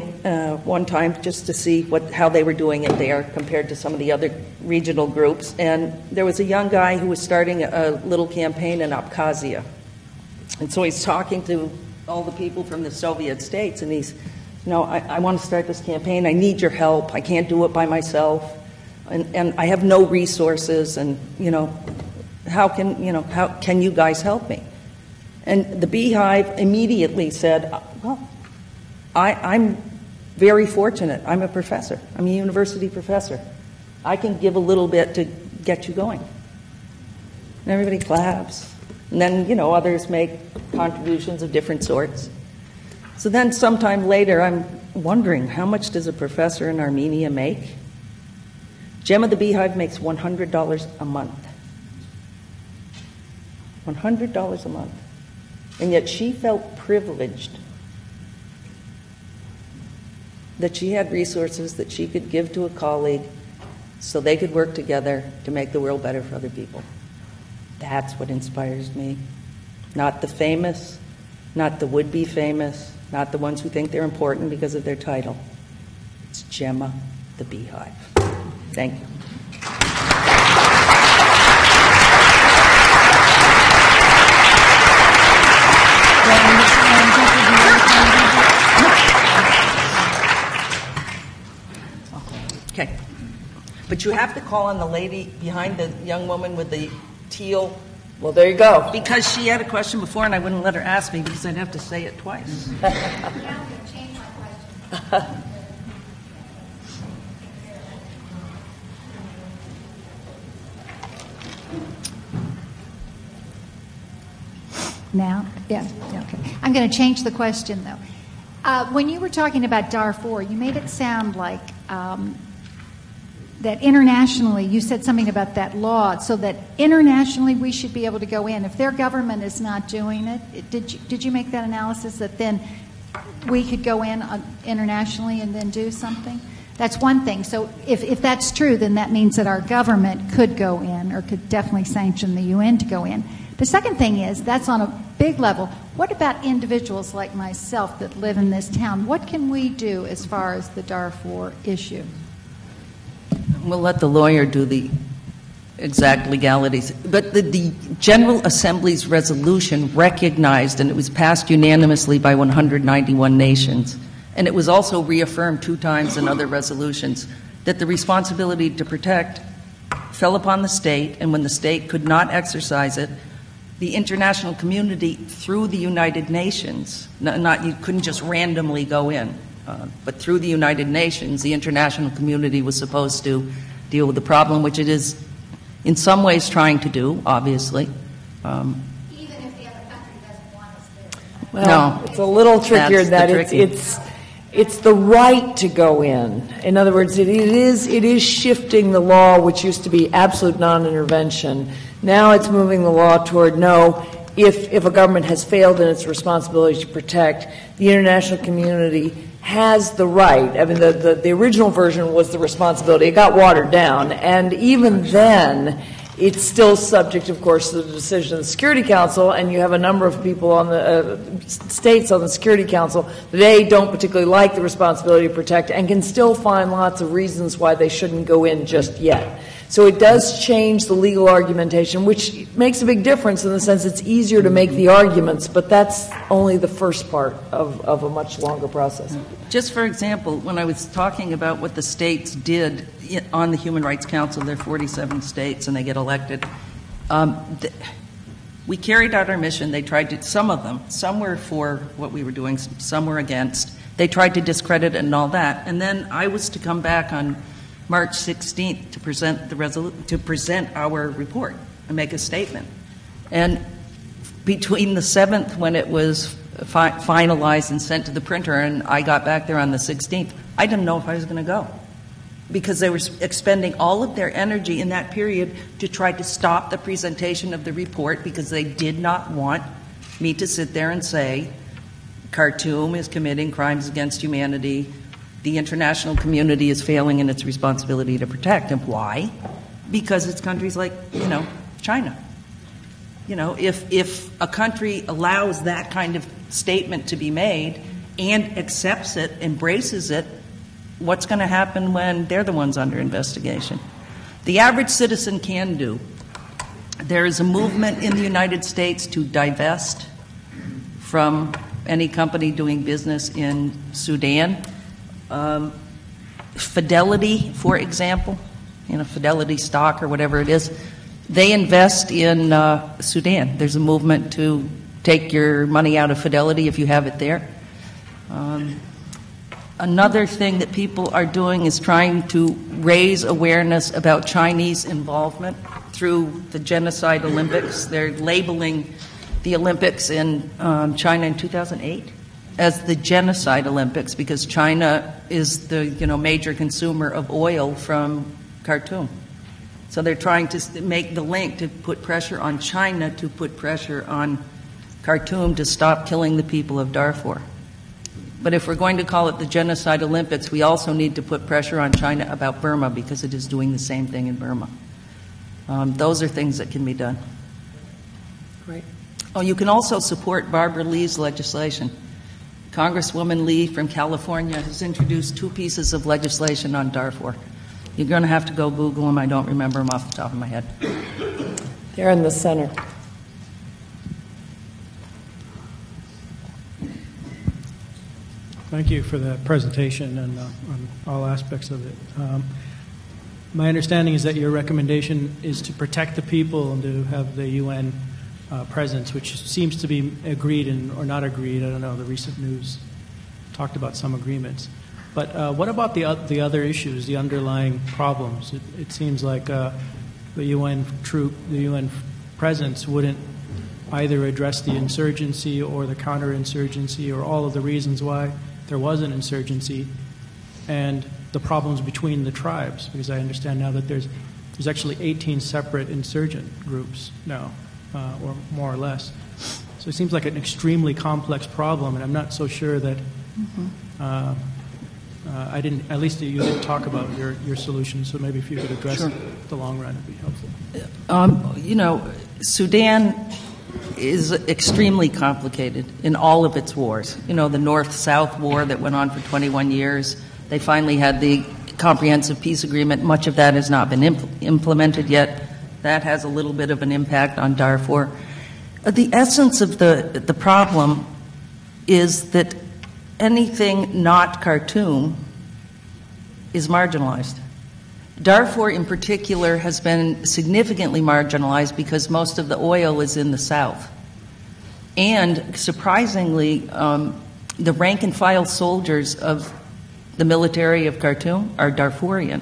one time just to see how they were doing it there compared to some of the other regional groups. And there was a young guy who was starting a little campaign in Abkhazia. And so he's talking to all the people from the Soviet states, and he's, I want to start this campaign. I need your help. I can't do it by myself. And I have no resources. And, how can you guys help me? And the Beehive immediately said, well, I'm very fortunate. I'm a professor. I'm a university professor. I can give a little bit to get you going. And everybody claps. And then, others make contributions of different sorts. So then sometime later, I'm wondering, how much does a professor in Armenia make? Gemma the Beehive makes $100 a month. $100 a month. And yet she felt privileged that she had resources that she could give to a colleague so they could work together to make the world better for other people. That's what inspires me. Not the famous, not the would-be famous, not the ones who think they're important because of their title. It's Gemma the Beehive. Thank you. Okay. But you have to call on the lady behind the young woman with the teal. Well, there you go. Because she had a question before and I wouldn't let her ask me because I'd have to say it twice. Now I'm going to change my question. Now? Yeah, okay. I'm going to change the question, though. When you were talking about Darfur, you made it sound like that internationally, you said something about that law, so that internationally we should be able to go in. If their government is not doing it, did you make that analysis that then we could go in internationally and then do something? That's one thing. So if that's true, then that means that our government could go in or could definitely sanction the UN to go in. The second thing is, that's on a big level. What about individuals like myself that live in this town? What can we do as far as the Darfur issue? We'll let the lawyer do the exact legalities. But the General Assembly's resolution recognized, and it was passed unanimously by 191 nations, and it was also reaffirmed 2 times in other resolutions, that the responsibility to protect fell upon the state, and when the state could not exercise it, the international community through the United Nations, you couldn't just randomly go in, but through the United Nations, the international community was supposed to deal with the problem, which it is in some ways trying to do, obviously. Even if the other country doesn't want us there. Well, No. it's a little trickier than that. Tricky. It's the right to go in. In other words, it is shifting the law, which used to be absolute non-intervention. Now it's moving the law toward no. If a government has failed in its responsibility to protect, the international community has the right. I mean, the original version was the responsibility. It got watered down, and even then, it's still subject, of course, to the decision of the Security Council, and you have a number of people on the states on the Security Council. They don't particularly like the responsibility to protect and can still find lots of reasons why they shouldn't go in just yet. So it does change the legal argumentation, which makes a big difference in the sense it's easier to make the arguments, but that's only the first part of a much longer process. Just for example, when I was talking about what the states did on the Human Rights Council, there are 47 states and they get elected, we carried out our mission. They tried to, some of them, some were for what we were doing, some were against. They tried to discredit it and all that. And then I was to come back on March 16th to present our report and make a statement. And between the 7th, when it was finalized and sent to the printer, and I got back there on the 16th, I didn't know if I was going to go, because they were expending all of their energy in that period to try to stop the presentation of the report, because they did not want me to sit there and say Khartoum is committing crimes against humanity, the international community is failing in its responsibility to protect. And why? Because it's countries like, China. If a country allows that kind of statement to be made and accepts it, embraces it, what's going to happen when they're the ones under investigation? The average citizen can do. There is a movement in the United States to divest from any company doing business in Sudan. Fidelity, for example, Fidelity stock or whatever it is, they invest in Sudan. There's a movement to take your money out of Fidelity if you have it there. Another thing that people are doing is trying to raise awareness about Chinese involvement through the Genocide Olympics. They're labeling the Olympics in China in 2008 as the Genocide Olympics, because China is the major consumer of oil from Khartoum. So they're trying to make the link to put pressure on China, to put pressure on Khartoum to stop killing the people of Darfur. But if we're going to call it the Genocide Olympics, we also need to put pressure on China about Burma, because it is doing the same thing in Burma. Those are things that can be done. Great. Oh, you can also support Barbara Lee's legislation. Congresswoman Lee from California has introduced 2 pieces of legislation on Darfur. You're going to have to go Google them. I don't remember them off the top of my head. They're in the center. Thank you for the presentation and on all aspects of it. My understanding is that your recommendation is to protect the people and to have the UN presence, which seems to be agreed or not agreed. I don't know. The recent news talked about some agreements. But what about the other issues, the underlying problems? It seems like the UN presence wouldn't either address the insurgency or the counterinsurgency or all of the reasons why there was an insurgency and the problems between the tribes, because I understand now that there's actually 18 separate insurgent groups now, or more or less. So it seems like an extremely complex problem, and I'm not so sure that at least you didn't talk about your solution, so maybe if you could address it in the long run, it'd be helpful. Sudan is extremely complicated in all of its wars. The North-South war that went on for 21 years, they finally had the comprehensive peace agreement. Much of that has not been implemented yet. That has a little bit of an impact on Darfur. The essence of the problem is that anything not Khartoum is marginalized. Darfur in particular has been significantly marginalized because most of the oil is in the south. And surprisingly, the rank and file soldiers of the military of Khartoum are Darfurian.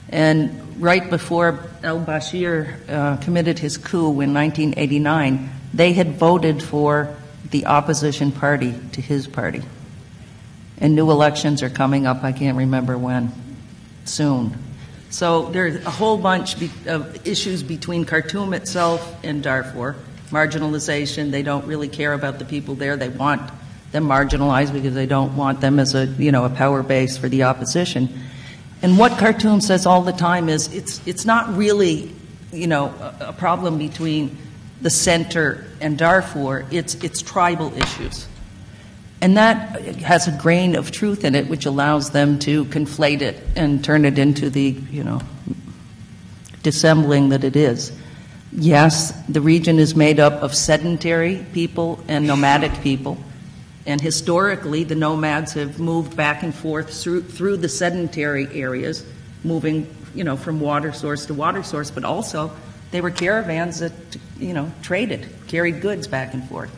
And right before al-Bashir committed his coup in 1989, they had voted for the opposition party to his party. And new elections are coming up, I can't remember when, soon. So there's a whole bunch of issues between Khartoum itself and Darfur. Marginalization, they don't really care about the people there. They want them marginalized because they don't want them as a power base for the opposition. And what Khartoum says all the time is it's not really a problem between the center and Darfur. It's tribal issues. And that has a grain of truth in it, which allows them to conflate it and turn it into the, dissembling that it is. Yes, the region is made up of sedentary people and nomadic people. And historically, the nomads have moved back and forth through the sedentary areas, moving, from water source to water source, but also they were caravans that, traded, carried goods back and forth.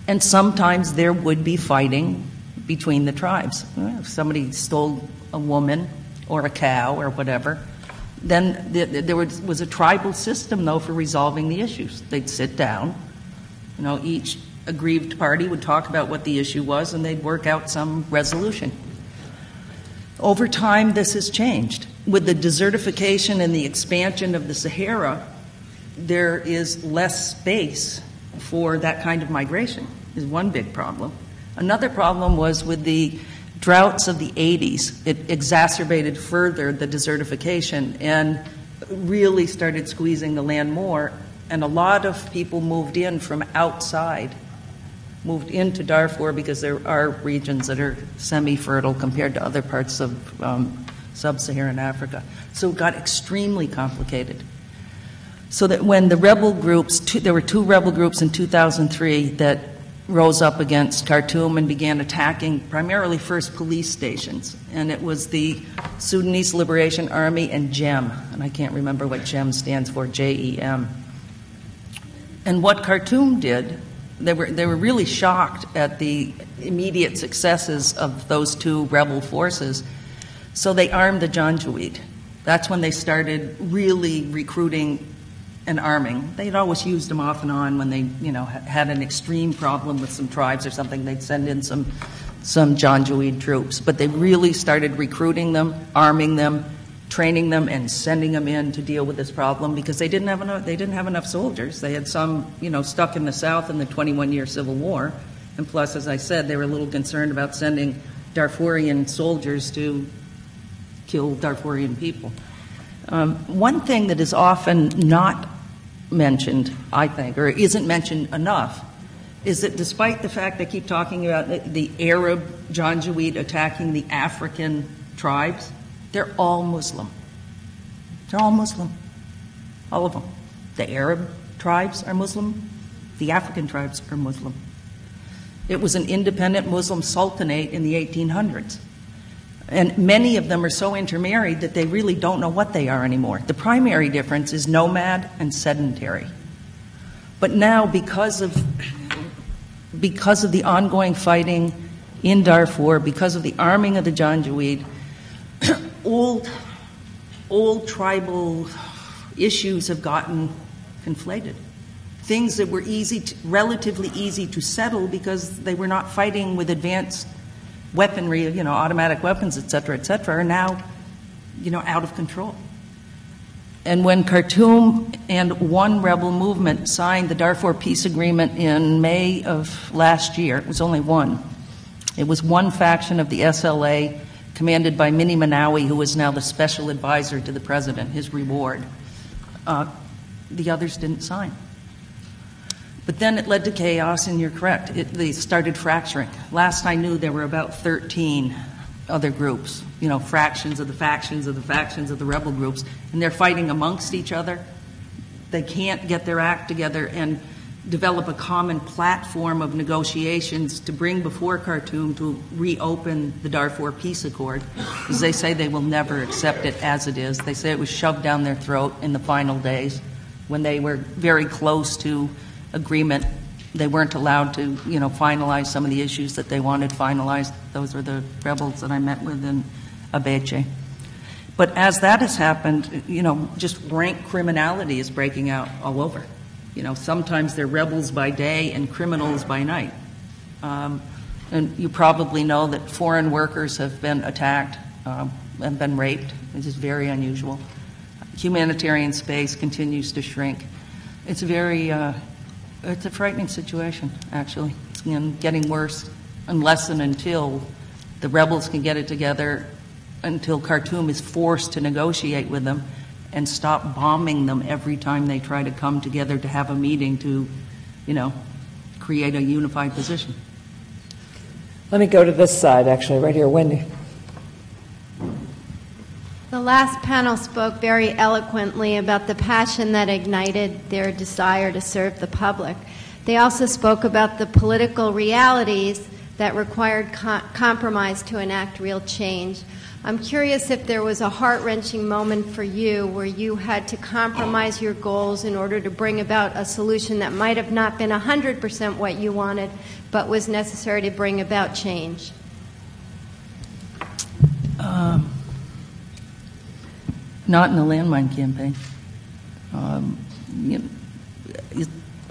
And sometimes there would be fighting between the tribes. If somebody stole a woman or a cow or whatever, then there was a tribal system, though, for resolving the issues. They'd sit down, each aggrieved party would talk about what the issue was, and they'd work out some resolution. Over time, this has changed. With the desertification and the expansion of the Sahara, there is less space for that kind of migration, is one big problem. Another problem was with the droughts of the 80s. It exacerbated further the desertification and really started squeezing the land more, and a lot of people moved in from outside, moved into Darfur because there are regions that are semi-fertile compared to other parts of sub-Saharan Africa. So it got extremely complicated. So that when the rebel groups, there were two rebel groups in 2003 that rose up against Khartoum and began attacking primarily first police stations. And it was the Sudanese Liberation Army and JEM, and I can't remember what JEM stands for, J-E-M. And what Khartoum did, they were really shocked at the immediate successes of those two rebel forces, so they armed the Janjaweed. That's when they started really recruiting and arming. They'd always used them off and on when they, had an extreme problem with some tribes or something. They'd send in some Janjaweed troops. But they really started recruiting them, arming them, training them, and sending them in to deal with this problem because they didn't have enough soldiers. They had some, stuck in the south in the 21-year Civil War. And plus, as I said, they were a little concerned about sending Darfurian soldiers to kill Darfurian people. One thing that is often not mentioned, I think, or isn't mentioned enough, is that despite the fact they keep talking about the Arab Janjaweed attacking the African tribes, they're all Muslim. They're all Muslim. All of them. The Arab tribes are Muslim. The African tribes are Muslim. It was an independent Muslim sultanate in the 1800s. And many of them are so intermarried that they really don't know what they are anymore. The primary difference is nomad and sedentary. But now, because of the ongoing fighting in Darfur, because of the arming of the Janjaweed, old tribal issues have gotten conflated. Things that were relatively easy to settle because they were not fighting with advanced weaponry, automatic weapons, et cetera, are now, out of control. And when Khartoum and one rebel movement signed the Darfur Peace Agreement in May of last year, it was only one. It was one faction of the SLA commanded by Mini Manawi, who is now the special advisor to the president, his reward. The others didn't sign. But then it led to chaos, and you're correct. They started fracturing. Last I knew, there were about 13 other groups, fractions of the factions of the factions of the rebel groups, and they're fighting amongst each other they can't get their act together and develop a common platform of negotiations to bring before Khartoum to reopen the Darfur Peace Accord, because they say they will never accept it as it is. They say it was shoved down their throat in the final days when they were very close to agreement. They weren't allowed to, finalize some of the issues that they wanted finalized. Those are the rebels that I met with in Abeche. But as that has happened, just rank criminality is breaking out all over. Sometimes they're rebels by day and criminals by night. And you probably know that foreign workers have been attacked and been raped, which is very unusual. Humanitarian space continues to shrink. It's it's a frightening situation, actually. It's getting worse unless and until the rebels can get it together, until Khartoum is forced to negotiate with them and stop bombing them every time they try to come together to have a meeting to, create a unified position. Let me go to this side, actually, right here. Wendy. The last panel spoke very eloquently about the passion that ignited their desire to serve the public. They also spoke about the political realities that required compromise to enact real change. I'm curious if there was a heart-wrenching moment for you where you had to compromise your goals in order to bring about a solution that might have not been 100% what you wanted, but was necessary to bring about change. Not in the landmine campaign.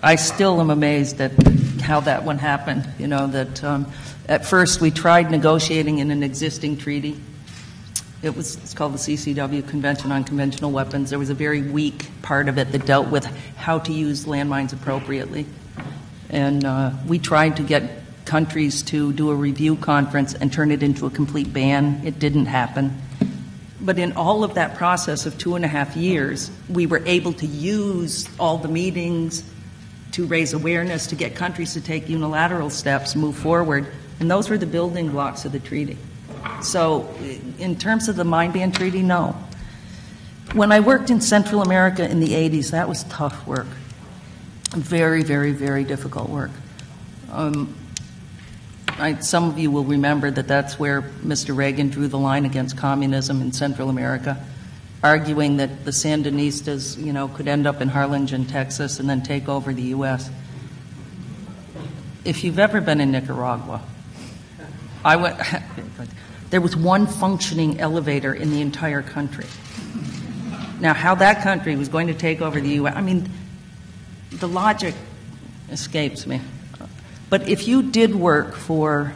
I still am amazed at how that one happened. That at first we tried negotiating in an existing treaty. It's called the CCW, Convention on Conventional Weapons. There was a very weak part of it that dealt with how to use landmines appropriately. And we tried to get countries to do a review conference and turn it into a complete ban. It didn't happen. But in all of that process of 2.5 years, we were able to use all the meetings to raise awareness, to get countries to take unilateral steps, move forward. And those were the building blocks of the treaty. So in terms of the mine ban treaty, no. When I worked in Central America in the 80s, that was tough work. Very, very, very difficult work. Some of you will remember that that's where Mr. Reagan drew the line against communism in Central America, arguing that the Sandinistas, could end up in Harlingen, Texas, and then take over the U.S. If you've ever been in Nicaragua, there was one functioning elevator in the entire country. Now, how that country was going to take over the U.S., the logic escapes me. But if you did work for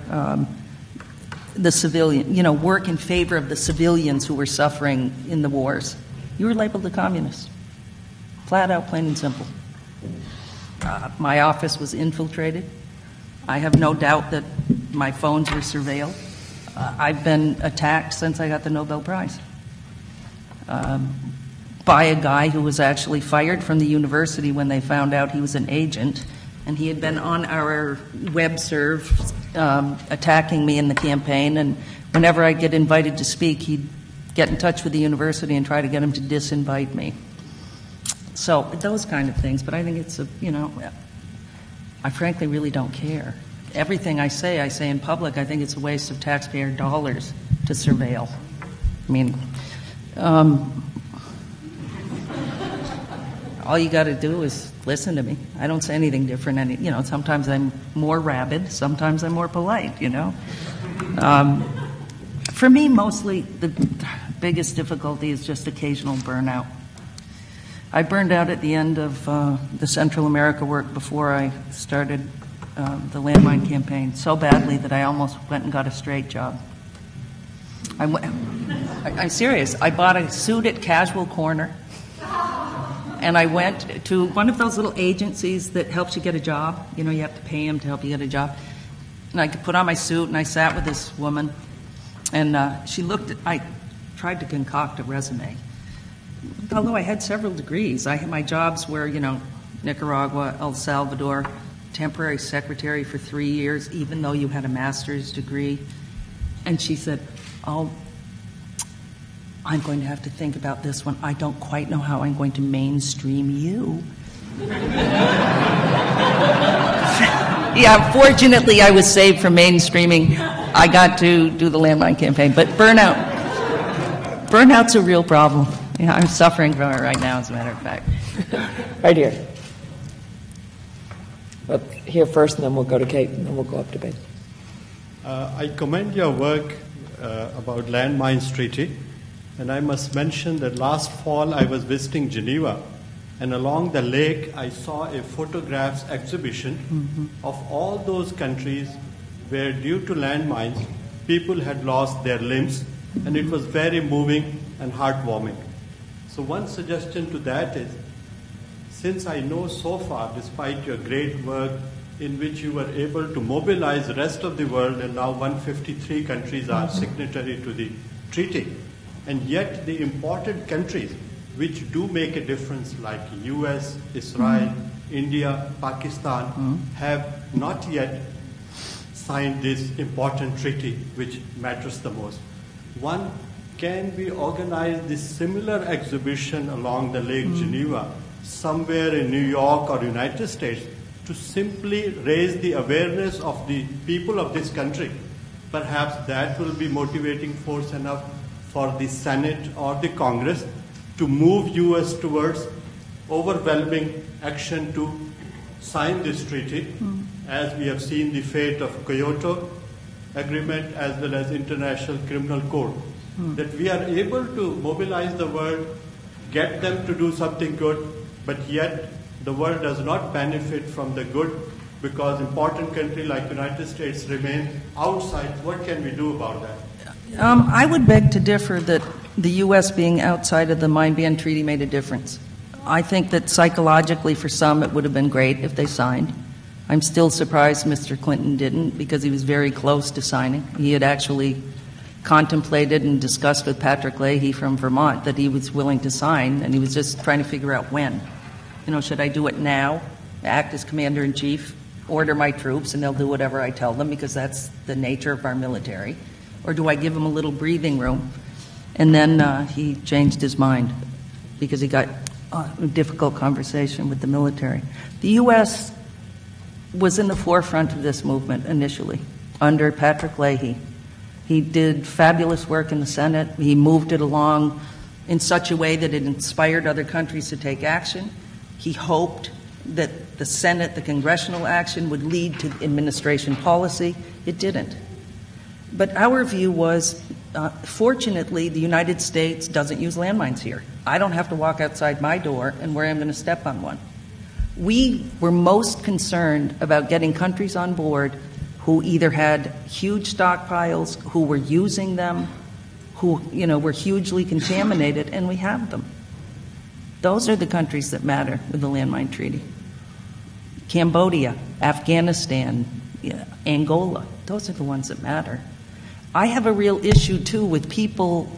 the civilian, work in favor of the civilians who were suffering in the wars, you were labeled a communist. Flat out, plain and simple. My office was infiltrated. I have no doubt that my phones were surveilled. I've been attacked since I got the Nobel Prize by a guy who was actually fired from the university when they found out he was an agent, and he had been on our web serve attacking me in the campaign, and whenever I get invited to speak, he'd get in touch with the university and try to get him to disinvite me. So those kind of things, but I think it's I frankly really don't care. Everything I say in public. I think it's a waste of taxpayer dollars to surveil. All you got to do is listen to me. I don't say anything different. Sometimes I'm more rabid, sometimes I'm more polite. For me, mostly the biggest difficulty is just occasional burnout. I burned out at the end of the Central America work before I started the landmine campaign so badly that I almost went and got a straight job. I'm serious. I bought a suit at Casual Corner, and I went to one of those little agencies that helps you get a job. You have to pay them to help you get a job. And I put on my suit, and I sat with this woman, and I tried to concoct a resume. Although I had several degrees. My jobs were, Nicaragua, El Salvador, temporary secretary for 3 years, even though you had a master's degree. And she said, "Oh, I'm going to have to think about this one. I don't quite know how I'm going to mainstream you. Yeah, fortunately, I was saved from mainstreaming. I got to do the landmine campaign. But burnout's a real problem. Yeah, I'm suffering from it right now, as a matter of fact. Right here. Here first, and then we'll go to Kate, and then we'll go up to Ben. I commend your work about Landmines Treaty, and I must mention that last fall I was visiting Geneva, and along the lake I saw a photographs exhibition of all those countries where, due to landmines, people had lost their limbs, and it was very moving and heartwarming. So one suggestion to that is, since I know so far, despite your great work in which you were able to mobilize the rest of the world, and now 153 countries are signatory to the treaty, and yet the important countries which do make a difference like US, Israel, India, Pakistan have not yet signed this important treaty which matters the most. One, can we organize this similar exhibition along the Lake Geneva somewhere in New York or United States to simply raise the awareness of the people of this country? Perhaps that will be motivating force enough for the Senate or the Congress to move US towards overwhelming action to sign this treaty, as we have seen the fate of Kyoto Agreement as well as International Criminal Court, that we are able to mobilize the world, get them to do something good, but yet the world does not benefit from the good because important countries like United States remain outside. What can we do about that? I would beg to differ that the U.S. being outside of the Mine Ban Treaty made a difference. I think that psychologically for some it would have been great if they signed. I'm still surprised Mr. Clinton didn't, because he was very close to signing. He had actually contemplated and discussed with Patrick Leahy from Vermont that he was willing to sign, and he was just trying to figure out when. Should I do it now, act as commander-in-chief, order my troops, and they'll do whatever I tell them because that's the nature of our military? Or do I give him a little breathing room? And then he changed his mind because he got a difficult conversation with the military. The U.S. was in the forefront of this movement initially under Patrick Leahy. He did fabulous work in the Senate. He moved it along in such a way that it inspired other countries to take action. He hoped that the Senate, the congressional action, would lead to administration policy. It didn't. But our view was, fortunately, the United States doesn't use landmines here. I don't have to walk outside my door and worry I'm going to step on one. We were most concerned about getting countries on board who either had huge stockpiles, who were using them, who were hugely contaminated, and we have them. Those are the countries that matter with the Landmine Treaty. Cambodia, Afghanistan, Angola, those are the ones that matter. I have a real issue, too, with people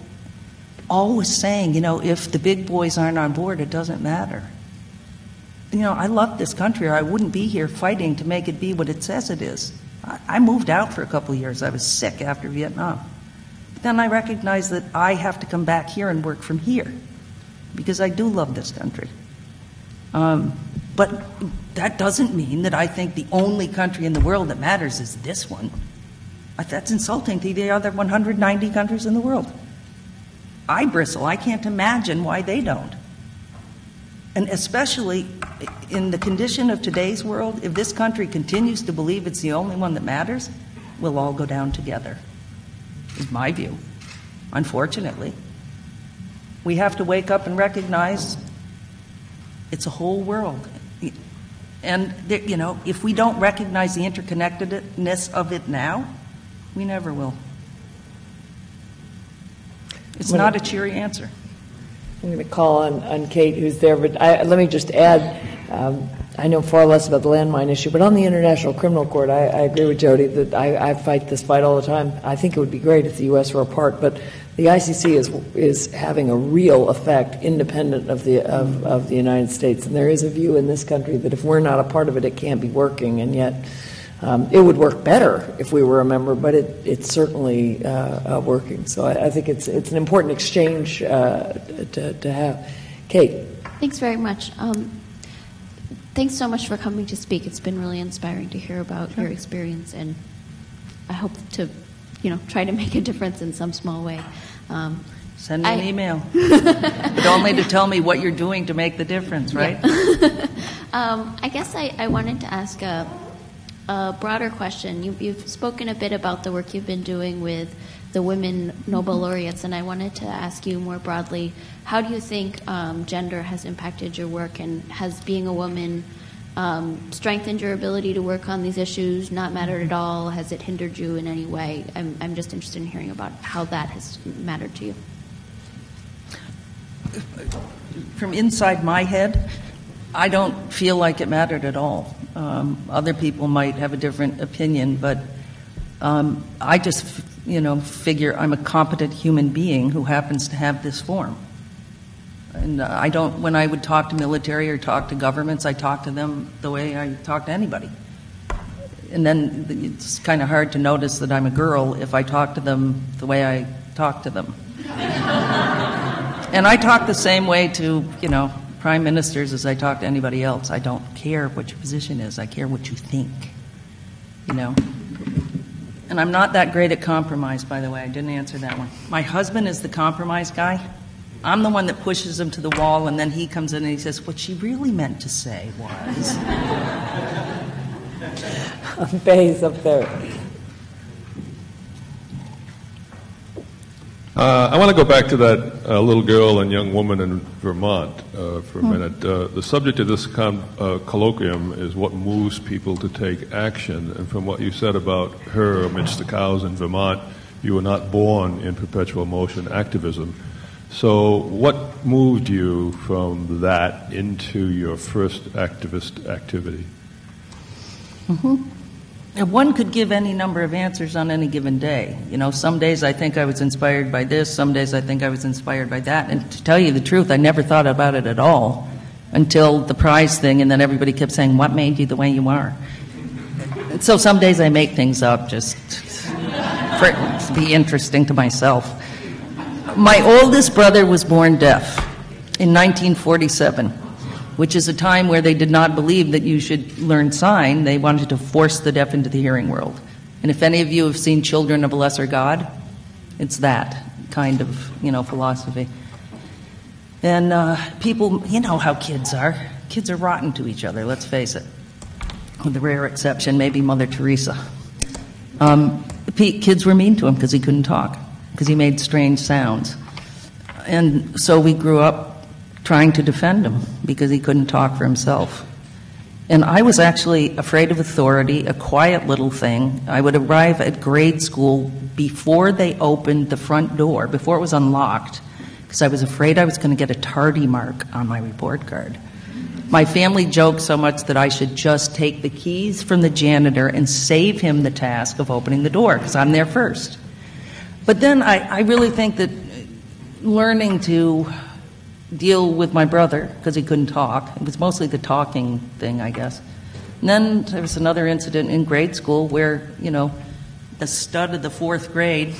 always saying, if the big boys aren't on board, it doesn't matter. I love this country, or I wouldn't be here fighting to make it be what it says it is. I moved out for a couple of years. I was sick after Vietnam. But then I recognized that I have to come back here and work from here because I do love this country. But that doesn't mean that I think the only country in the world that matters is this one. That's insulting to the other 190 countries in the world. I bristle. I can't imagine why they don't. And especially in the condition of today's world, if this country continues to believe it's the only one that matters, we'll all go down together, is my view, unfortunately. We have to wake up and recognize it's a whole world. And, if we don't recognize the interconnectedness of it now, we never will. It's not a cheery answer. I'm going to call on Kate, who's there, but let me just add, I know far less about the landmine issue, but on the International Criminal Court, I agree with Jody that I fight this fight all the time. I think it would be great if the U.S. were a part, but the ICC is having a real effect independent of the United States, and there is a view in this country that if we're not a part of it, it can't be working, and yet It would work better if we were a member, but it's certainly working. So I think it's an important exchange to have. Kate. Thanks very much. Thanks so much for coming to speak. It's been really inspiring to hear about your experience, and I hope to, try to make a difference in some small way. Send me an email, but only to tell me what you're doing to make the difference, right? Yeah. I guess I wanted to ask a broader question. You've spoken a bit about the work you've been doing with the women Nobel laureates, and I wanted to ask you more broadly, how do you think gender has impacted your work, and has being a woman strengthened your ability to work on these issues, not mattered at all? Has it hindered you in any way? I'm just interested in hearing about how that has mattered to you. From inside my head, I don't feel like it mattered at all. Other people might have a different opinion, but I just, figure I'm a competent human being who happens to have this form. And when I would talk to military or talk to governments, I talk to them the way I talk to anybody. And then it's kind of hard to notice that I'm a girl if I talk to them the way I talk to them. And I talk the same way to, prime ministers as I talk to anybody else. I don't care what your position is. I care what you think, And I'm not that great at compromise, by the way. I didn't answer that one. My husband is the compromise guy. I'm the one that pushes him to the wall, and then he comes in and he says, what she really meant to say was... Bay's up there. I want to go back to that little girl and young woman in Vermont for a minute. The subject of this colloquium is what moves people to take action. And from what you said about her amidst the cows in Vermont, you were not born in perpetual motion activism. So what moved you from that into your first activist activity? Mm-hmm. One could give any number of answers on any given day. Some days I think I was inspired by this, some days I think I was inspired by that. And to tell you the truth, I never thought about it at all until the prize thing, and then everybody kept saying, what made you the way you are? And so some days I make things up just for it to be interesting to myself. My oldest brother was born deaf in 1947. Which is a time where they did not believe that you should learn sign. They wanted to force the deaf into the hearing world. And if any of you have seen Children of a Lesser God, it's that kind of, philosophy. And people, how kids are. Kids are rotten to each other, let's face it. With the rare exception, maybe Mother Teresa. Kids were mean to him because he couldn't talk, because he made strange sounds. And so we grew up trying to defend him because he couldn't talk for himself. And I was actually afraid of authority, a quiet little thing. I would arrive at grade school before they opened the front door, before it was unlocked, because I was afraid I was going to get a tardy mark on my report card. My family joked so much that I should just take the keys from the janitor and save him the task of opening the door, because I'm there first. But then I really think that learning to deal with my brother, because he couldn't talk. It was mostly the talking thing, I guess. And then there was another incident in grade school where, the stud of the fourth grade,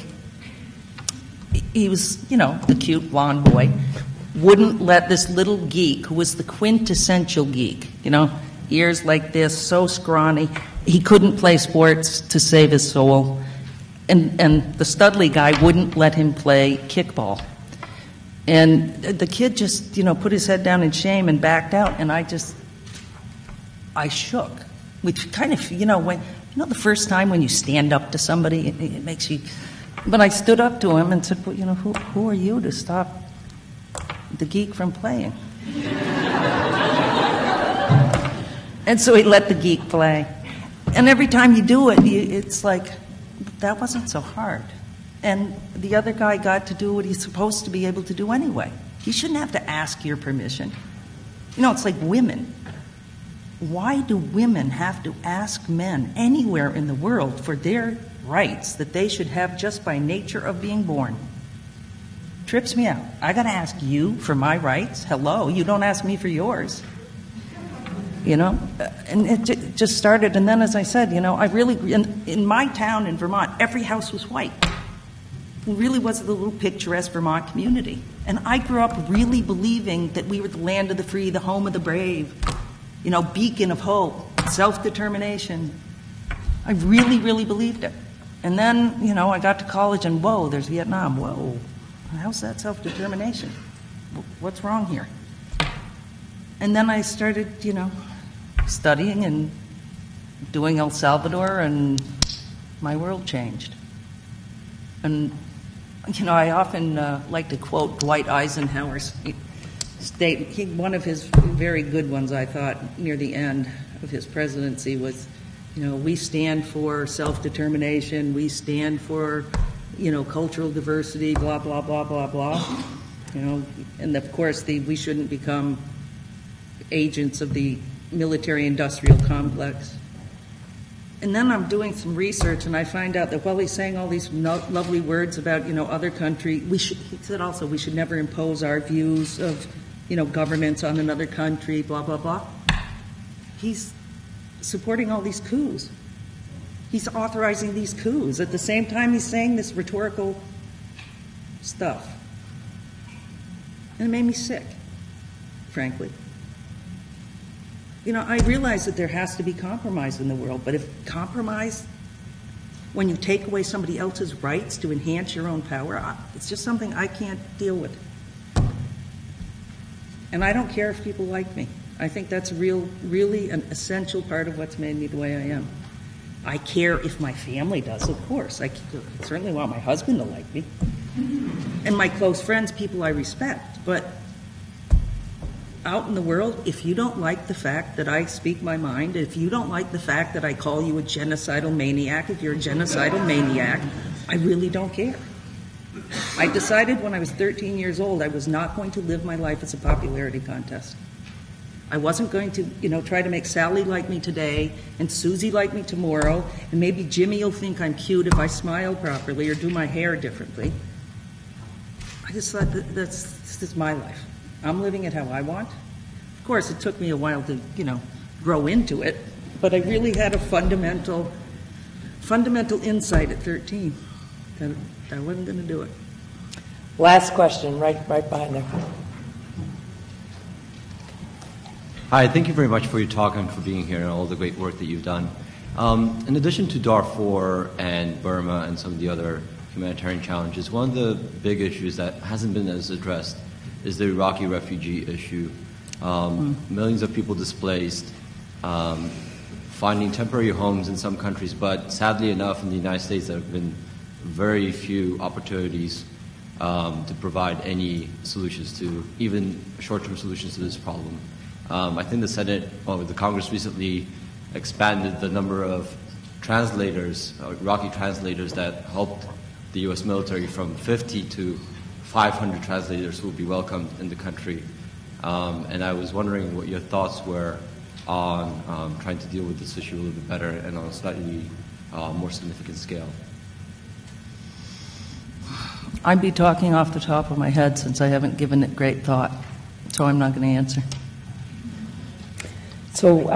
he was, the cute blonde boy, wouldn't let this little geek, who was the quintessential geek, ears like this, so scrawny, he couldn't play sports to save his soul. And the studly guy wouldn't let him play kickball. And the kid just, put his head down in shame and backed out, and I shook. Which kind of, the first time when you stand up to somebody, it makes you... But I stood up to him and said, well, who are you to stop the geek from playing? And so he let the geek play. And every time you do it, it's like, that wasn't so hard. And the other guy got to do what he's supposed to be able to do anyway. He shouldn't have to ask your permission. It's like women. Why do women have to ask men anywhere in the world for their rights that they should have just by nature of being born? Trips me out. I got to ask you for my rights? Hello, you don't ask me for yours. you know, and it just started. And then, as I said, you know, I really, in my town in Vermont, every house was white. It really was a little picturesque Vermont community. And I grew up really believing that we were the land of the free, the home of the brave, you know, beacon of hope, self-determination. I really, really believed it. And then, you know, I got to college and, whoa, there's Vietnam. Whoa, how's that self-determination? What's wrong here? And then I started, you know, studying and doing El Salvador, and my world changed. And, you know, I often like to quote Dwight Eisenhower's statement. One of his very good ones, I thought, near the end of his presidency was, you know, we stand for self-determination, we stand for, you know, cultural diversity, blah, blah, blah, blah, blah. You know, and of course, we shouldn't become agents of the military-industrial complex. And then I'm doing some research, and I find out that while he's saying all these lovely words about, you know, other country, he said also we should never impose our views of, you know, governance on another country, blah, blah, blah. He's supporting all these coups. He's authorizing these coups. At the same time, he's saying this rhetorical stuff. And it made me sick, frankly. You know, I realize that there has to be compromise in the world, but if compromise, when you take away somebody else's rights to enhance your own power, it's just something I can't deal with. And I don't care if people like me. I think that's really an essential part of what's made me the way I am. I care if my family does, of course. I certainly want my husband to like me. And my close friends, people I respect. But out in the world, if you don't like the fact that I speak my mind, if you don't like the fact that I call you a genocidal maniac, if you're a genocidal maniac, I really don't care. I decided when I was 13 years old I was not going to live my life as a popularity contest. I wasn't going to, you know, try to make Sally like me today and Susie like me tomorrow, and maybe Jimmy will think I'm cute if I smile properly or do my hair differently. I just thought this is my life. I'm living it how I want. Of course, it took me a while to, you know, grow into it, but I really had a fundamental insight at 13 that I wasn't going to do it. Last question, right behind there. Hi, thank you very much for your talk and for being here and all the great work that you've done. In addition to Darfur and Burma and some of the other humanitarian challenges, one of the big issues that hasn't been as addressed is the Iraqi refugee issue. Millions of people displaced, finding temporary homes in some countries, but sadly enough in the United States there have been very few opportunities to provide any solutions to, even short-term solutions to this problem. I think the Senate, the Congress recently expanded the number of translators, Iraqi translators that helped the U.S. military from 50 to 500 translators who will be welcomed in the country. And I was wondering what your thoughts were on trying to deal with this issue a little bit better and on a slightly more significant scale. I'd be talking off the top of my head since I haven't given it great thought, so I'm not going to answer. So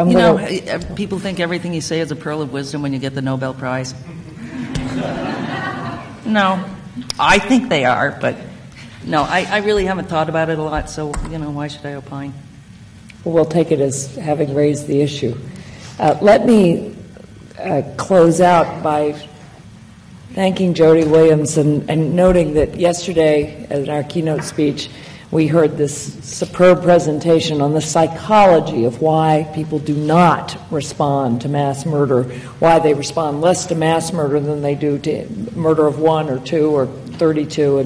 people think everything you say is a pearl of wisdom when you get the Nobel Prize. No, I think they are, but no, I really haven't thought about it a lot, so, why should I opine? Well, we'll take it as having raised the issue. Let me close out by thanking Jody Williams and noting that yesterday at our keynote speech, we heard this superb presentation on the psychology of why people do not respond to mass murder, why they respond less to mass murder than they do to murder of 1 or 2 or 32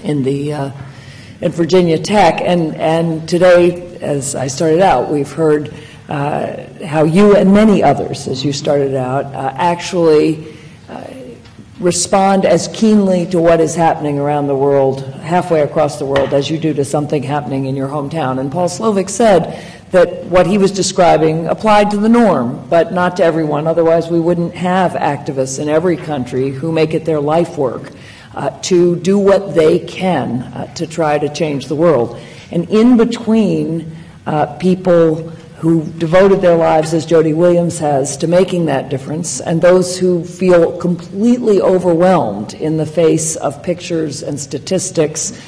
in Virginia Tech. And today, as I started out, we've heard how you and many others, as you started out, actually respond as keenly to what is happening around the world, halfway across the world, as you do to something happening in your hometown. And Paul Slovic said that what he was describing applied to the norm, but not to everyone. Otherwise, we wouldn't have activists in every country who make it their life work to do what they can to try to change the world. And in between people who devoted their lives, as Jody Williams has, to making that difference, and those who feel completely overwhelmed in the face of pictures and statistics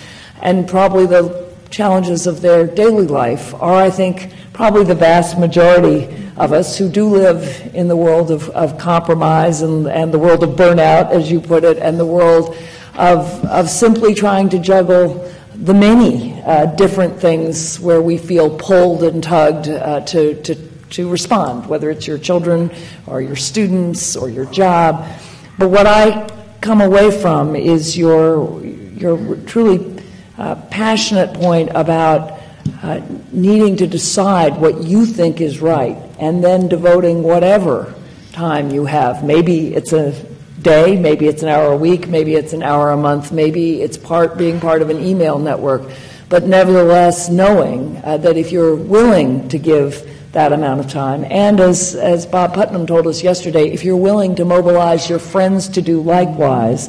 and probably the challenges of their daily life are, I think, probably the vast majority of us who do live in the world of compromise and the world of burnout, as you put it, and the world of simply trying to juggle the many different things where we feel pulled and tugged to respond, whether it's your children or your students or your job. But what I come away from is your truly passionate point about needing to decide what you think is right and then devoting whatever time you have. Maybe it's a day, maybe it's an hour a week, maybe it's an hour a month, maybe it's being part of an email network, but nevertheless knowing that if you're willing to give that amount of time, and as Bob Putnam told us yesterday, if you're willing to mobilize your friends to do likewise,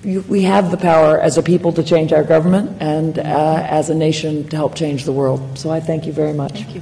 we have the power as a people to change our government and as a nation to help change the world. So I thank you very much. Thank you.